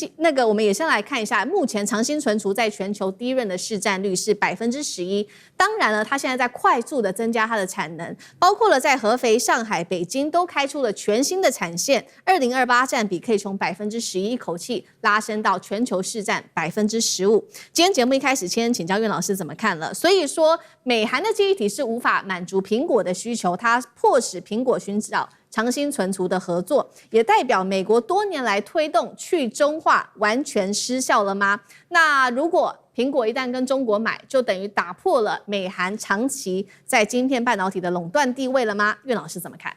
我们也先来看一下，目前长兴存储在全球DRAM的市占率是11%。当然了，它现在在快速的增加它的产能，包括了在合肥、上海、北京都开出了全新的产线，2028占比可以从11%一口气拉升到全球市占15%。今天节目一开始，先请教苑老师怎么看了。所以说，美韩的记忆体是无法满足苹果的需求，它迫使苹果寻找长兴存储的合作，也代表美国多年来推动去中化完全失效了吗？那如果苹果一旦跟中国买，就等于打破了美韩长期在晶片半导体的垄断地位了吗？苑老师怎么看？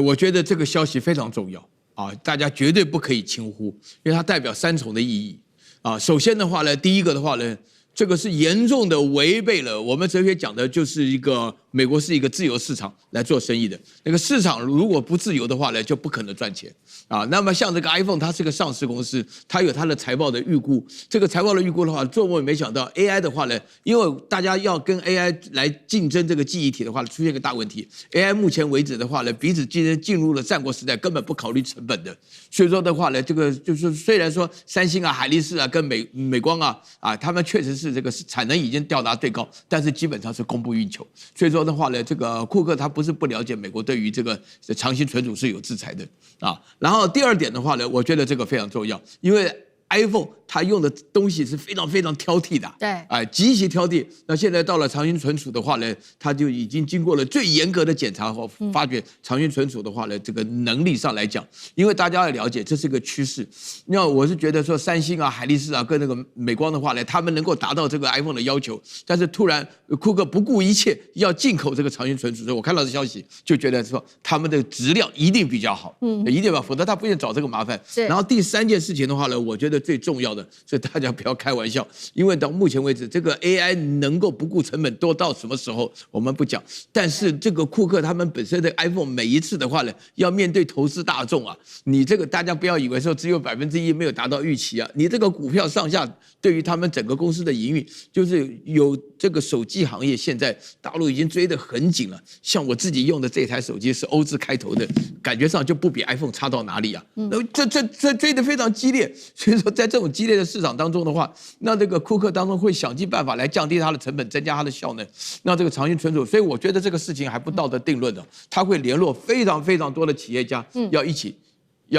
我觉得这个消息非常重要啊，大家绝对不可以轻忽，因为它代表3重的意义啊。首先的话呢，第一个的话呢，这个是严重的违背了我们哲学讲的，就是一个美国是一个自由市场来做生意的。那个市场如果不自由的话呢，就不可能赚钱啊。那么像这个 iPhone， 它是个上市公司，它有它的财报的预估。这个财报的预估的话，做梦也没想到 AI 的话呢，因为大家要跟 AI 来竞争这个记忆体的话，出现一个大问题。AI 目前为止的话呢，彼此竞争进入了战国时代，根本不考虑成本的。所以说的话呢，这个就是虽然说三星啊、海力士啊、跟美光啊，他们确实是这个产能已经到达最高，但是基本上是供不应求。所以说的话呢，这个库克他不是不了解美国对于这个长兴存储是有制裁的啊。然后第二点的话呢，我觉得这个非常重要，因为 iPhone 它用的东西是非常非常挑剔的，对，极其挑剔。那现在到了长期存储的话呢，它就已经经过了最严格的检查后，发觉长期存储的话呢，这个能力上来讲，因为大家要了解这是个趋势。那我是觉得说，三星啊、海力士啊跟那个美光的话呢，他们能够达到这个 iPhone 的要求，但是突然库克不顾一切要进口这个长期存储，所以我看到这消息就觉得说他们的质量一定比较好，一定要，否则他不愿意找这个麻烦。然后第三件事情的话呢，我觉得最重要的，所以大家不要开玩笑，因为到目前为止，这个 AI 能够不顾成本多到什么时候我们不讲，但是这个库克他们本身的 iPhone 每一次的话呢，要面对投资大众啊，你这个大家不要以为说只有1%没有达到预期啊，你这个股票上下对于他们整个公司的营运，就是有这个手机行业现在大陆已经追得很紧了，像我自己用的这台手机是欧字开头的，感觉上就不比 iPhone 差到哪里啊，那这追得非常激烈，所以说在这种激烈的市场当中的话，那这个库克当中会想尽办法来降低它的成本，增加它的效能，那这个长期存储，所以我觉得这个事情还不道德定论的，他会联络非常非常多的企业家，要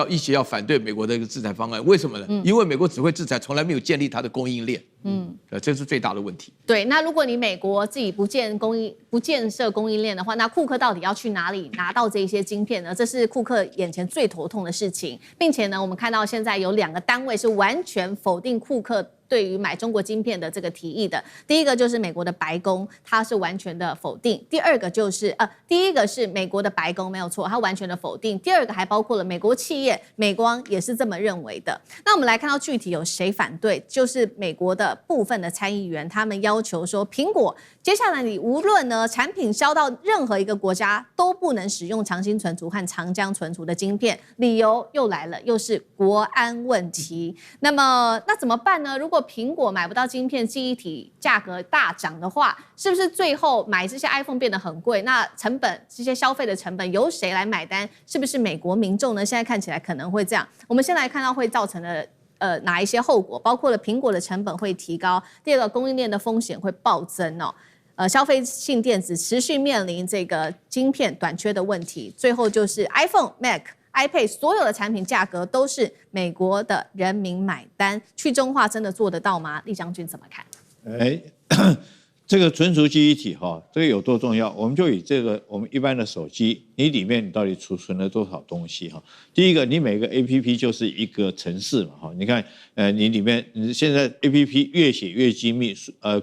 一起要反对美国的一个制裁方案，为什么呢？因为美国只会制裁，从来没有建立它的供应链，这是最大的问题。对，那如果你美国自己不建设供应链的话，那库克到底要去哪里拿到这些晶片呢？这是库克眼前最头痛的事情，并且呢，我们看到现在有2个单位是完全否定库克对于买中国晶片的这个提议的。第一个就是美国的白宫，它是完全的否定；第二个就是第一个是美国的白宫没有错，它完全的否定；第二个还包括了美国企业美光也是这么认为的。那我们来看到具体有谁反对，就是美国的部分的参议员，他们要求说，苹果接下来你无论呢产品销到任何一个国家都不能使用长兴存储和长江存储的晶片，理由又来了，又是国安问题。那怎么办呢？如果苹果买不到晶片，记忆体价格大涨的话，是不是最后买这些 iPhone 变得很贵？那成本这些消费的成本由谁来买单？是不是美国民众呢？现在看起来可能会这样。我们先来看到会造成的哪一些后果，包括了苹果的成本会提高，第二个供应链的风险会暴增哦。消费性电子持续面临这个晶片短缺的问题，最后就是 iPhone、Mac、iPad 所有的产品价格都是美国的人民买单，去中化真的做得到吗？厉将军怎么看？这个存储记忆体这个有多重要？我们就以这个我们一般的手机，你里面你到底储存了多少东西第一个，你每个 APP 就是一个程式嘛你看你里面你现在 APP 越写越精密，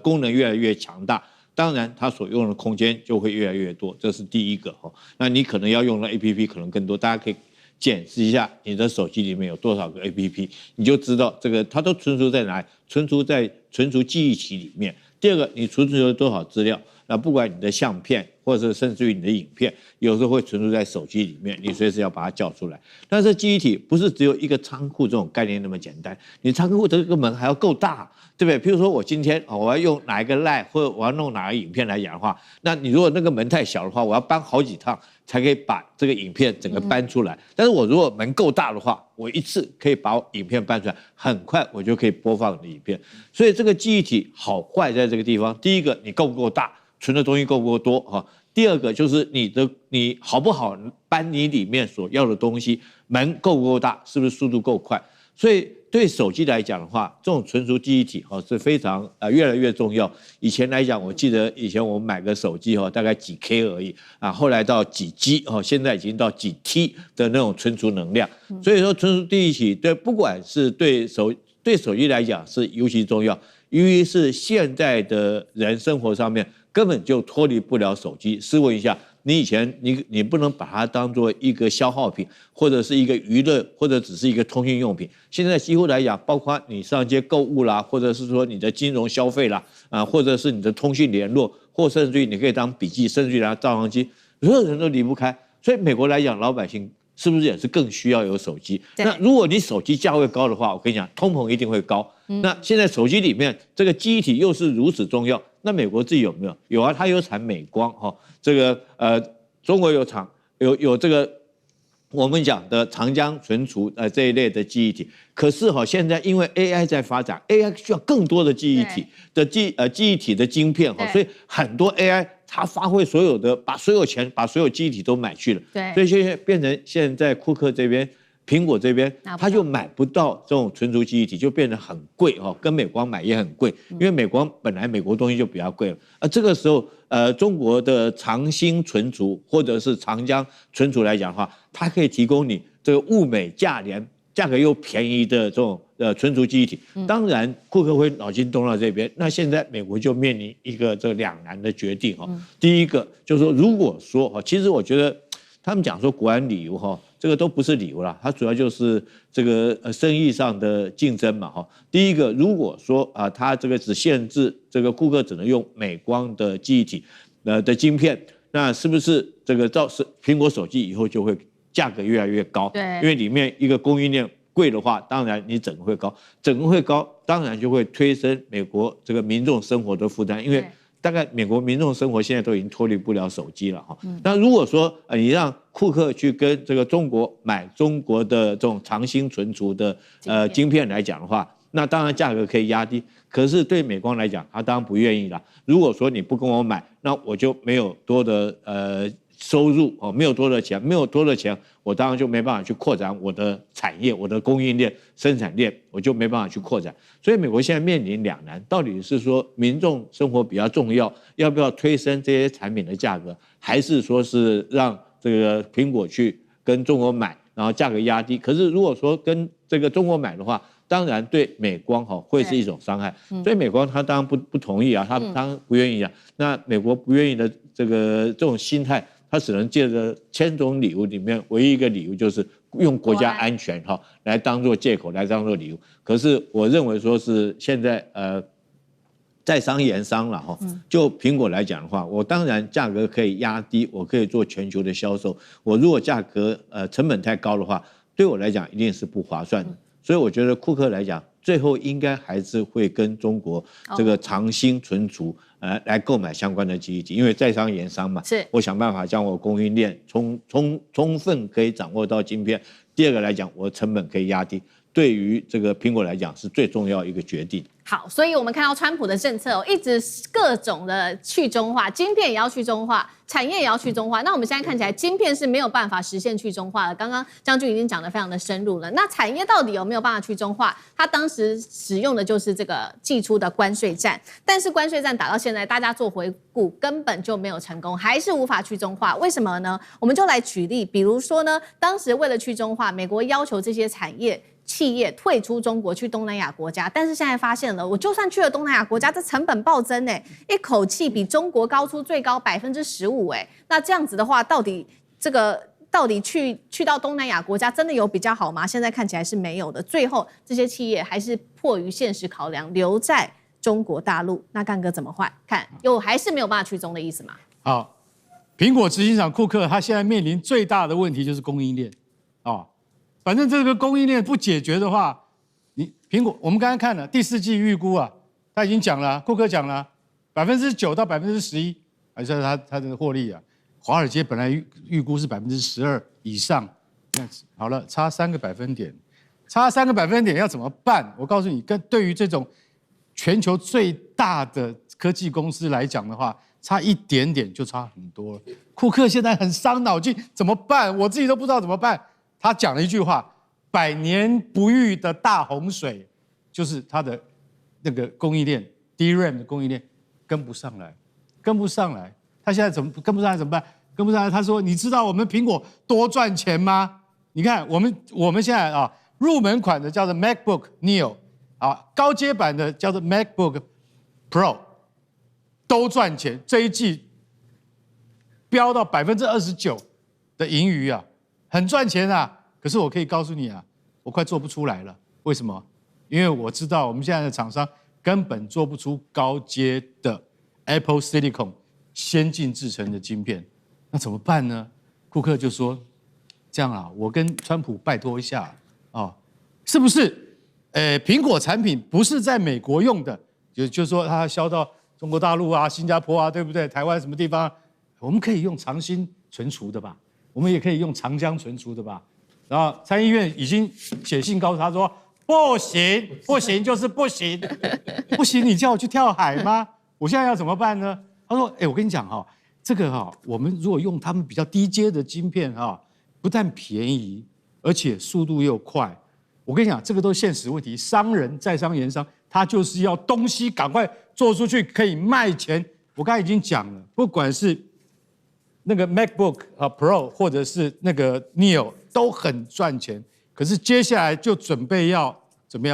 功能越来越强大。当然，它所用的空间就会越来越多，这是第一个那你可能要用的 APP 可能更多，大家可以检视一下你的手机里面有多少个 APP， 你就知道这个它都存储在哪里，存储在存储记忆体里面。第二个，你存储了多少资料？那不管你的相片，或者甚至于你的影片，有时候会存储在手机里面，你随时要把它叫出来。但是记忆体不是只有一个仓库这种概念那么简单，你仓库这个门还要够大，对不对？譬如说我今天我要用哪一个 LINE 或者我要弄哪个影片来讲的话，那你如果那个门太小的话，我要搬好几趟才可以把这个影片整个搬出来。但是我如果门够大的话，我一次可以把影片搬出来，很快我就可以播放你的影片。所以这个记忆体好坏在这个地方，第一个你够不够大，存的东西够不够多第二个就是你好不好搬你里面所要的东西，门够不够大，是不是速度够快？所以对手机来讲的话，这种存储记忆体是非常越来越重要。以前来讲，我记得以前我们买个手机大概几 K 而已后来到几 G 现在已经到几 T 的那种存储能量。所以说存储记忆体不管是对手机来讲是尤其重要，由于是现在的人生活上面根本就脱离不了手机。试问一下，你以前你不能把它当作一个消耗品，或者是一个娱乐，或者只是一个通讯用品。现在几乎来讲，包括你上街购物啦，或者是说你的金融消费啦，或者是你的通讯联络，或甚至于你可以当笔记，甚至于当照相机，所有人都离不开。所以美国来讲，老百姓是不是也是更需要有手机？那如果你手机价位高的话，我跟你讲，通膨一定会高。那现在手机里面这个记忆体又是如此重要，那美国自己有没有？有啊，它有产美光这个中国有厂有这个我们讲的长江存储这一类的记忆体。可是现在因为 AI 在发展 ，AI 需要更多的记忆体的记忆体的晶片所以很多 AI 它发挥把所有钱把所有记忆体都买去了。所以现在变成现在库克这边苹果这边拿不到它就买不到这种存储记忆体，就变得很贵哦，跟美光买也很贵，因为本来美国东西就比较贵了，这个时候中国的长兴存储或者是长江存储来讲的话，它可以提供你这个物美价廉、价格又便宜的这种存储记忆体。当然，库克会脑筋动到这边，那现在美国就面临一个这两难的决定哈。第一个就是说，如果说哈，其实我觉得他们讲说国安理由哈，这个都不是理由啦，它主要就是这个生意上的竞争嘛哈。第一个，如果说它这个只限制这个库克只能用美光的记忆体的晶片，那是不是这个苹果手机以后就会价格越来越高？对，因为里面一个供应链贵的话，当然你整个会高，当然就会推升美国这个民众生活的负担，因为大概美国民众生活现在都已经脱离不了手机了哈。那如果说你让库克去跟这个中国买中国的这种长兴存储的晶片来讲的话，那当然价格可以压低，可是对美光来讲，他当然不愿意啦。如果说你不跟我买，那我就没有多的收入哦，没有多的钱，我当然就没办法去扩展我的产业、我的供应链、生产链，我就没办法去扩展。所以美国现在面临两难，到底是说民众生活比较重要，要不要推升这些产品的价格，还是说是让这个苹果去跟中国买，然后价格压低？可是如果说跟这个中国买的话，当然对美光会是一种伤害，所以美光他当然不同意啊，他当然不愿意啊。那美国不愿意的这种心态，他只能借着千种理由里面唯一一个理由就是用国家安全来当做借口，来当做理由。可是我认为说是现在在商言商了哈。就苹果来讲的话，我当然价格可以压低，我可以做全球的销售。我如果价格成本太高的话，对我来讲一定是不划算的。所以我觉得库克来讲，最后应该还是会跟中国这个长兴存储来购买相关的记忆体，因为在商言商嘛，是我想办法将我供应链充分可以掌握到晶片。第二个来讲，我成本可以压低，对于这个苹果来讲是最重要一个决定。好，所以我们看到川普的政策一直各种的去中化，晶片也要去中化，产业也要去中化。那我们现在看起来，晶片是没有办法实现去中化的。刚刚将军已经讲得非常的深入了。那产业到底有没有办法去中化？他当时使用的就是这个祭出的关税战，但是关税战打到现在，大家做回顾根本就没有成功，还是无法去中化。为什么呢？我们就来举例，比如说呢，当时为了去中化，美国要求这些产业企业退出中国去东南亚国家，但是现在发现了，我就算去了东南亚国家，这成本暴增一口气比中国高出最高15%那这样子的话，到底去到东南亚国家真的有比较好吗？现在看起来是没有的。最后这些企业还是迫于现实考量留在中国大陆。那干哥怎么看？又还是没有办法去中的意思吗？好，苹果执行长库克他现在面临最大的问题就是供应链反正这个供应链不解决的话，苹果我们刚才看了第4季预估他已经讲了，库克讲了9%到11%，还是他的获利华尔街本来预估是12%以上，好了，差3个百分点，要怎么办？我告诉你，对于这种全球最大的科技公司来讲的话，差一点点就差很多了。库克现在很伤脑筋，怎么办？我自己都不知道怎么办。他讲了一句话：100年不遇的大洪水，就是他的那个供应链 DRAM 的供应链跟不上来。他现在跟不上来怎么办？跟不上来，他说：“你知道我们苹果多赚钱吗？你看我们现在入门款的叫做 MacBook Neo 高阶版的叫做 MacBook Pro 都赚钱，这一季飙到29%的盈余很赚钱可是我可以告诉你我快做不出来了。为什么？因为我知道我们现在的厂商根本做不出高阶的 Apple Silicon 先进制程的晶片，那怎么办呢？库克就说：这样我跟川普拜托一下是不是？苹果产品不是在美国用的，就是说它销到中国大陆新加坡对不对？台湾什么地方，我们可以用长兴存储的吧？我们也可以用长江存储的吧？然后参议院已经写信告诉他说：不行就是不行，不行你叫我去跳海吗？我现在要怎么办呢？他说：我跟你讲这个我们如果用他们比较低阶的晶片不但便宜，而且速度又快。我跟你讲，这个都是现实问题。商人在商言商，他就是要东西赶快做出去，可以卖钱。我刚才已经讲了，不管是那个 MacBook Pro 或者是那个 Neo 都很赚钱，可是接下来就准备要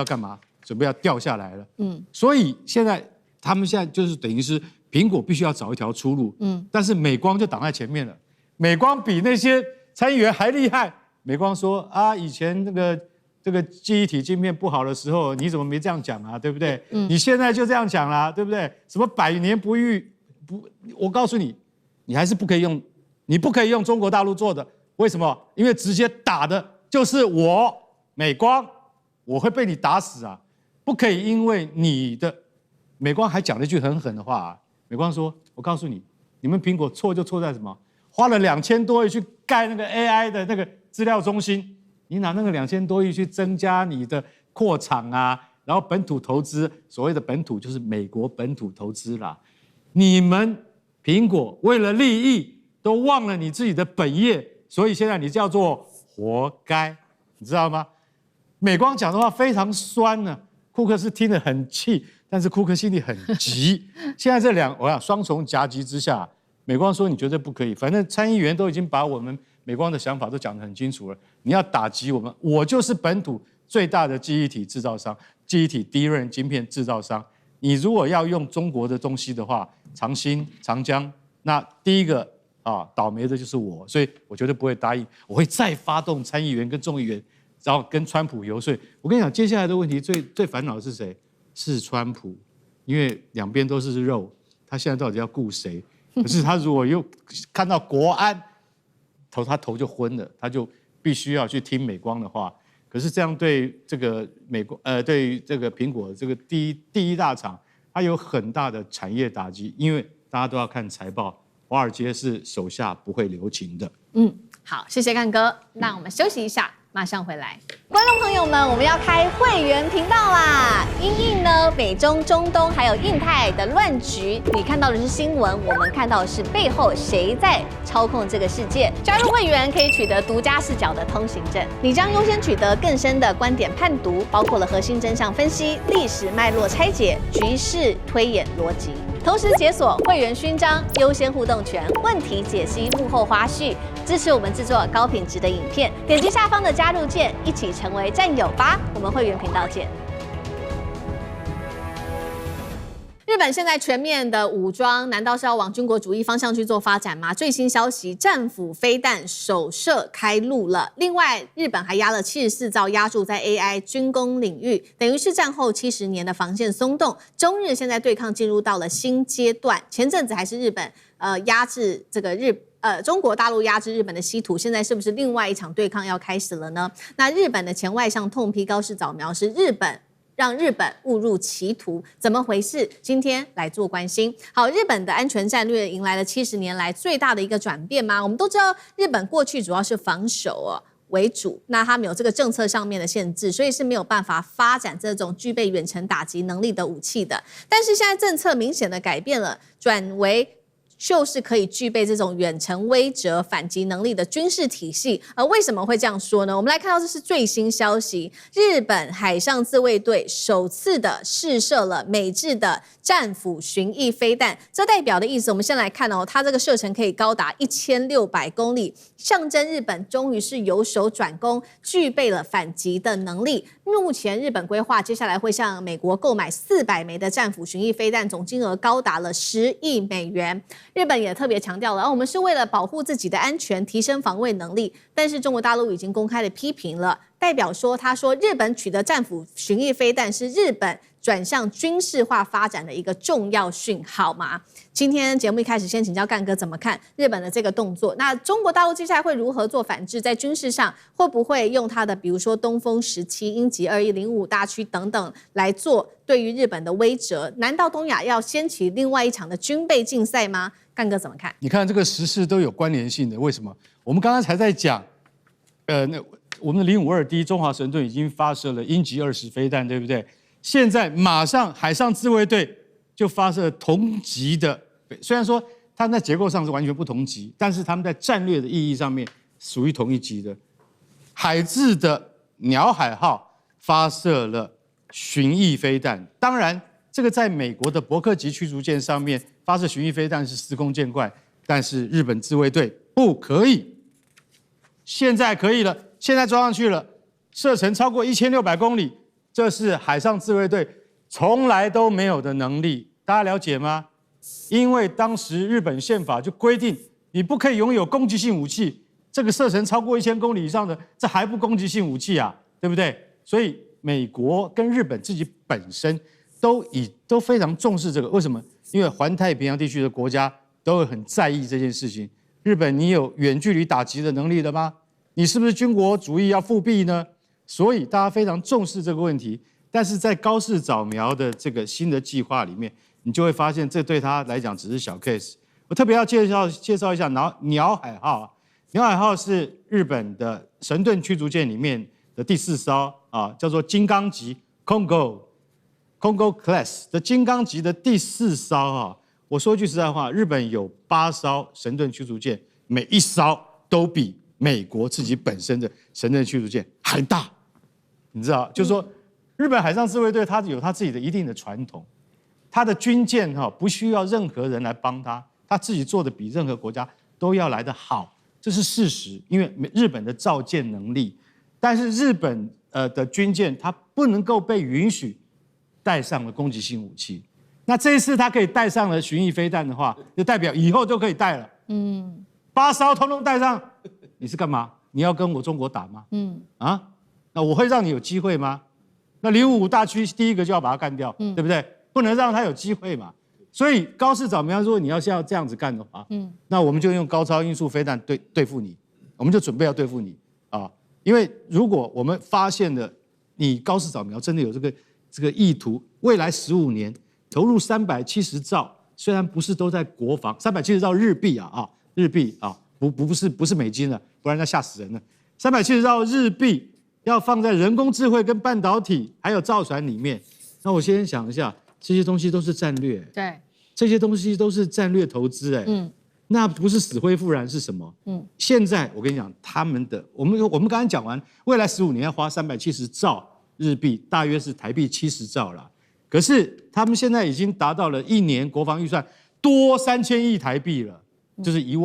干嘛？准备要掉下来了。所以他们现在就是等于是苹果必须要找一条出路。但是美光就挡在前面了。美光比那些参议员还厉害。美光说啊，以前这个记忆体晶片不好的时候，你怎么没这样讲啊？对不对？你现在就这样讲啦，对不对？什么百年不遇我告诉你，你还是不可以用，你不可以用中国大陆做的。为什么？因为直接打的就是我美光，我会被你打死啊！不可以因为你的美光还讲了一句很狠的话啊。美光说：“我告诉你，你们苹果错就错在什么？花了2000多亿去盖那个 AI 的那个资料中心。”你拿那个2000多亿去增加你的扩厂啊，然后本土投资，所谓的本土就是美国本土投资啦。你们苹果为了利益都忘了你自己的本业，所以现在你叫做活该，你知道吗？美光讲的话非常酸呢，库克是听得很气，但是库克心里很急。现在我想双重夹击之下，美光说你绝对不可以，反正参议员都已经把我们美光的想法都讲得很清楚了。你要打击我们，我就是本土最大的记忆体制造商，记忆体DRAM晶片制造商。你如果要用中国的东西的话，长兴、长江，那第一个倒霉的就是我，所以我绝对不会答应。我会再发动参议员跟众议员，然后跟川普游说。我跟你讲，接下来的问题最烦恼的是谁？是川普，因为两边都是肉，他现在到底要顾谁？可是他如果又看到国安，他头就昏了，他就必须要去听美光的话。可是这样对这个对于这个苹果这个第一大厂，它有很大的产业打击，因为大家都要看财报，华尔街是手下不会留情的。好，谢谢干哥。那我们休息一下，马上回来。观众朋友们，我们要开会员频道啦！因应呢美中、中东还有印太的乱局，你看到的是新闻，我们看到的是背后谁在操控这个世界。加入会员可以取得独家视角的通行证，你将优先取得更深的观点判读，包括了核心真相分析、历史脉络拆解、局势推演逻辑。同时解锁会员勋章、优先互动权、问题解析、幕后花絮，支持我们制作高品质的影片。点击下方的加入键，一起成为战友吧！我们会员频道见。日本现在全面的武装，难道是要往军国主义方向去做发展吗？最新消息，战斧飞弹首射开路了。另外，日本还压了74兆压注在 AI 军工领域，等于是战后70年的防线松动。中日现在对抗进入到了新阶段。前阵子还是日本压制这个中国大陆压制日本的稀土，现在是不是另外一场对抗要开始了呢？那日本的前外相痛批高市早苗是让日本误入歧途，怎么回事？今天来做关心。好，日本的安全战略迎来了70年来最大的一个转变吗？我们都知道，日本过去主要是防守为主，那他们有这个政策上面的限制，所以是没有办法发展这种具备远程打击能力的武器的。但是现在政策明显的改变了，转为就是可以具备这种远程威慑反击能力的军事体系。而为什么会这样说呢？我们来看到这是最新消息，日本海上自卫队首次的试射了美制的战斧巡弋飞弹，这代表的意思，我们先来看它这个射程可以高达1600公里，象征日本终于是由守转攻，具备了反击的能力。目前日本规划接下来会向美国购买400枚的战斧巡弋飞弹，总金额高达了10亿美元。日本也特别强调了，我们是为了保护自己的安全，提升防卫能力。但是中国大陆已经公开的批评了，代表说他说日本取得战斧巡弋飞弹是日本转向军事化发展的一个重要讯号吗？今天节目一开始先请教干哥怎么看日本的这个动作，那中国大陆接下来会如何做反制，在军事上会不会用它的比如说东风17、鹰击2105大区等等来做对于日本的威慑？难道东亚要掀起另外一场的军备竞赛吗？干哥怎么看？你看这个时事都有关联性的，为什么？我们刚刚才在讲，我们的052D 中华神盾已经发射了鹰击20飞弹，对不对？现在马上海上自卫队就发射同级的，虽然说它们在结构上是完全不同级，但是他们在战略的意义上面属于同一级的海自的鸟海号发射了巡弋飞弹。当然，这个在美国的伯克级驱逐舰上面发射巡弋飞弹是司空见惯，但是日本自卫队不可以。现在可以了，现在装上去了，射程超过1600公里，这是海上自卫队从来都没有的能力，大家了解吗？因为当时日本宪法就规定，你不可以拥有攻击性武器，这个射程超过1000公里以上的，这还不攻击性武器啊，对不对？所以美国跟日本自己本身都非常重视这个，为什么？因为环太平洋地区的国家都会很在意这件事情。日本，你有远距离打击的能力了吗？你是不是军国主义要复辟呢？所以大家非常重视这个问题。但是在高市早苗的这个新的计划里面，你就会发现这对他来讲只是小 case。我特别要介绍一下鸟海号。鸟海号是日本的神盾驱逐舰里面的第4艘啊，叫做金刚级 Kongo Class 的金刚级的第4艘啊。我说句实在话，日本有8艘神盾驱逐舰，每一艘都比美国自己本身的神盾驱逐舰还大。你知道，就是说，日本海上自卫队它有它自己的一定的传统，它的军舰不需要任何人来帮它，它自己做的比任何国家都要来得好，这是事实。因为日本的造舰能力，但是日本的军舰它不能够被允许带上了攻击性武器。那这一次它可以带上了巡弋飞弹的话，就代表以后都可以带了。8艘通通带上，你是干嘛？你要跟我中国打吗？那我会让你有机会吗？那055大区第一个就要把它干掉，对不对？不能让他有机会嘛。所以高市早苗如果你要这样子干的话，那我们就用高超音速飞弹对付你，我们就准备要对付你啊。因为如果我们发现了你高市早苗真的有这个意图，未来15年投入370兆，虽然不是都在国防，370兆日币日币不是美金了，不然那吓死人了。370兆日币要放在人工智慧跟半导体还有造船里面。那我先想一下，这些东西都是战略，对，这些东西都是战略投资，那不是死灰复燃是什么？现在我跟你讲，我们刚才讲完，未来15年要花370兆日币，大约是台币70兆啦。可是他们现在已经达到了1年国防预算多3000亿台币了，就是1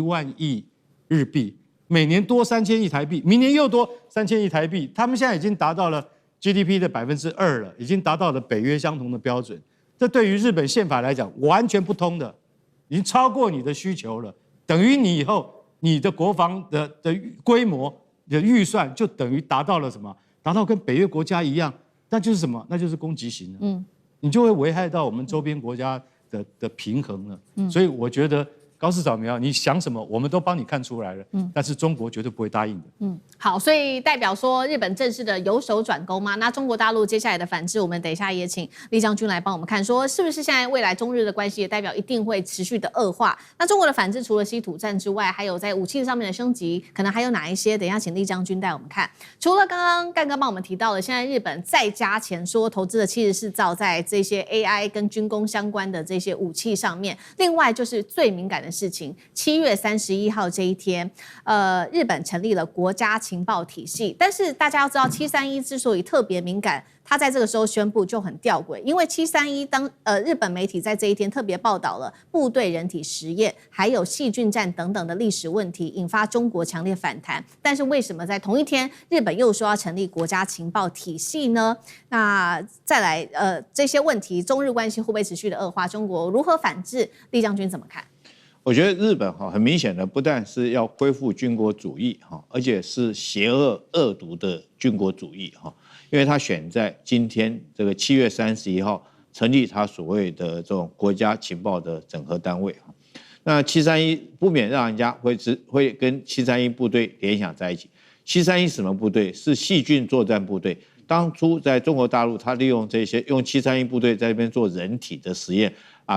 万亿日币，每年多3000亿台币，明年又多3000亿台币，他们现在已经达到了 GDP 的2%了，已经达到了北约相同的标准。这对于日本宪法来讲完全不通的，已经超过你的需求了，等于你以后你的国防的规模的预算就等于达到了什么？达到跟北约国家一样，那就是什么？那就是攻击型的，你就会危害到我们周边国家的平衡了。所以我觉得高市早苗，你想什么，我们都帮你看出来了。但是中国绝对不会答应的。好，所以代表说日本正式的由守转攻吗？那中国大陆接下来的反制，我们等一下也请厉将军来帮我们看，说是不是现在未来中日的关系也代表一定会持续的恶化？那中国的反制除了稀土战之外，还有在武器上面的升级，可能还有哪一些？等一下请厉将军带我们看。除了刚刚干哥帮我们提到的，现在日本再加钱说投资了74兆在这些 AI 跟军工相关的这些武器上面，另外就是最敏感的事情，7月31号这一天，日本成立了国家情报体系。但是大家要知道，731之所以特别敏感，他在这个时候宣布就很吊诡，因为731日本媒体在这一天特别报道了部队人体实验，还有细菌战等等的历史问题，引发中国强烈反弹。但是为什么在同一天，日本又说要成立国家情报体系呢？那再来，这些问题，中日关系会不会持续的恶化？中国如何反制？厉将军怎么看？我觉得日本很明显的不但是要恢复军国主义而且是邪恶恶毒的军国主义因为他选在今天这个7月31号成立他所谓的这种国家情报的整合单位那731不免让人家会跟731部队联想在一起。731什么部队？是细菌作战部队。当初在中国大陆，他利用这些用731部队在这边做人体的实验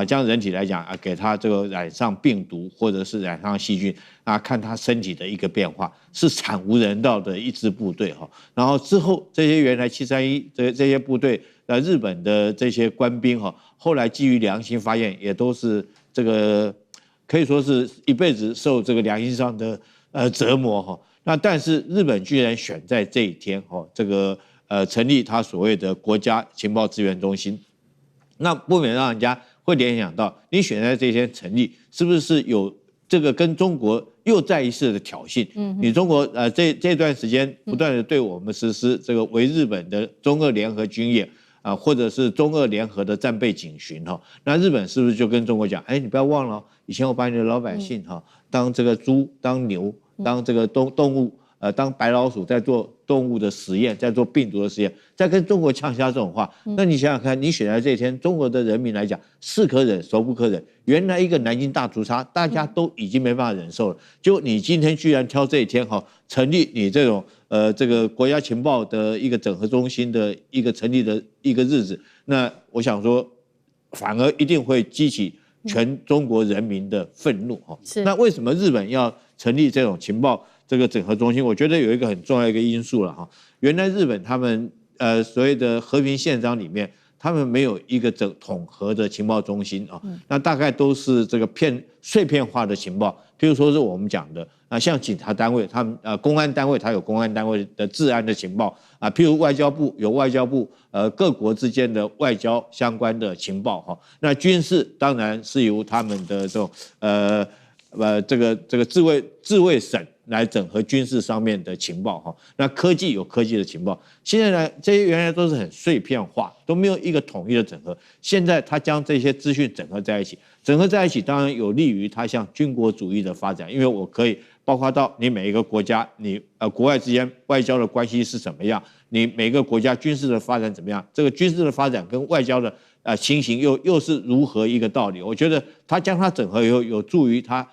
将人体来讲给他这个染上病毒或者是染上细菌看他身体的一个变化，是惨无人道的一支部队然后之后这些原来731这些部队日本的这些官兵后来基于良心发现，也都是这个可以说是一辈子受这个良心上的折磨那但是日本居然选在这一天这个成立他所谓的国家情报资源中心，那不免让人家会联想到，你选在这一天成立，是不是有这个跟中国又再一次的挑衅？你中国这段时间不断的对我们实施这个为日本的中俄联合军演或者是中俄联合的战备警巡那日本是不是就跟中国讲，你不要忘了，以前我把你的老百姓当这个猪、当牛、当这个动物当白老鼠在做动物的实验，在做病毒的实验，在跟中国呛下这种话，那你想想看，你选在这一天，中国的人民来讲，是可忍孰不可忍。原来一个南京大屠杀，大家都已经没办法忍受了，就你今天居然挑这一天成立你这种这个国家情报的一个整合中心的一个成立的一个日子，那我想说，反而一定会激起全中国人民的愤怒那为什么日本要成立这种情报这个整合中心？我觉得有一个很重要的一个因素了原来日本他们所谓的和平宪章里面，他们没有一个统合的情报中心那大概都是这个碎片化的情报，譬如说是我们讲的像警察单位，他们公安单位，它有公安单位的治安的情报譬如外交部有外交部各国之间的外交相关的情报那军事当然是由他们的这种这个自卫省来整合军事上面的情报那科技有科技的情报，现在呢这些原来都是很碎片化，都没有一个统一的整合。现在他将这些资讯整合在一起，当然有利于他向军国主义的发展，因为我可以包括到你每一个国家，你国外之间外交的关系是怎么样，你每个国家军事的发展怎么样，这个军事的发展跟外交的情形又是如何一个道理？我觉得他将它整合以后，有助于他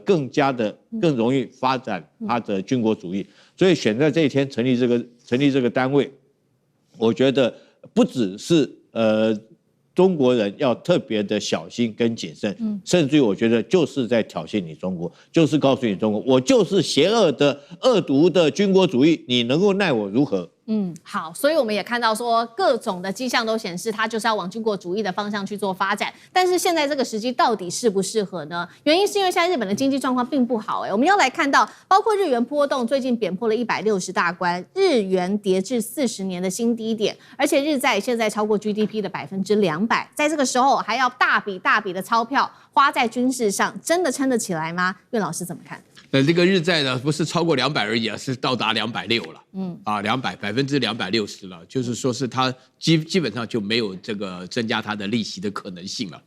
更容易发展他的军国主义，所以选在这一天成立这个单位，我觉得不只是中国人要特别的小心跟谨慎，甚至于我觉得就是在挑衅你中国，就是告诉你中国，我就是邪恶的恶毒的军国主义，你能够奈我如何？好，所以我们也看到说各种的迹象都显示，它就是要往军国主义的方向去做发展。但是现在这个时机到底适不适合呢？原因是因为现在日本的经济状况并不好我们要来看到，包括日元波动最近贬破了160大关，日元跌至40年的新低点，而且日债现在超过 GDP 的200%，在这个时候还要大笔的钞票花在军事上，真的撑得起来吗？苑老师怎么看？这个日债呢，不是超过200而已是到达260了，260%了，就是说是它基本上就没有这个增加它的利息的可能性了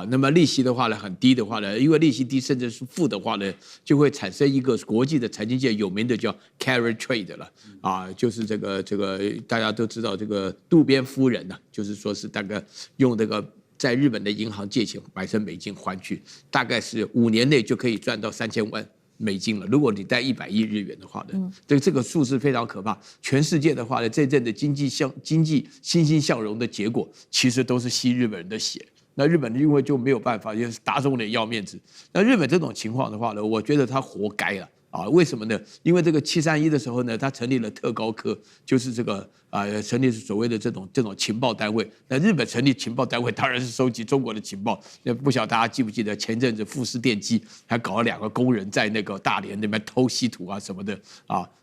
那么利息的话呢，很低的话呢，因为利息低甚至是负的话呢，就会产生一个国际的财经界有名的叫 carry trade 了就是这个大家都知道这个渡边夫人就是说是大概用这个在日本的银行借钱买成美金还去，大概是5年内就可以赚到3000万美金了。如果你贷100亿日元的话呢，这个数字非常可怕。全世界的话呢，这阵的经济欣欣向荣的结果，其实都是吸日本人的血。那日本因为就没有办法，也是打肿脸要面子。那日本这种情况的话呢，我觉得他活该了为什么呢？因为这个731的时候呢，他成立了特高科，就是这个成立所谓的这种情报单位。那日本成立情报单位，当然是收集中国的情报。那不晓得大家记不记得前阵子富士电机还搞了2个工人在那个大连那边偷稀土什么的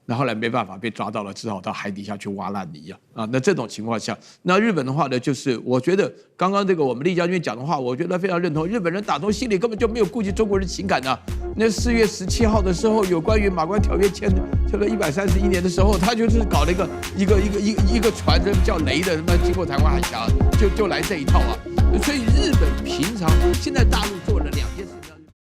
那后来没办法被抓到了，只好到海底下去挖烂泥那这种情况下，那日本的话呢，就是我觉得刚刚这个我们厉将军讲的话，我觉得非常认同。日本人打从心里根本就没有顾及中国人情感那4月17号的时候，有关于马关条约签了131年的时候，他就是搞了一个船叫雷的，什么经过台湾海峡就来这一套所以日本平常现在大陆做了。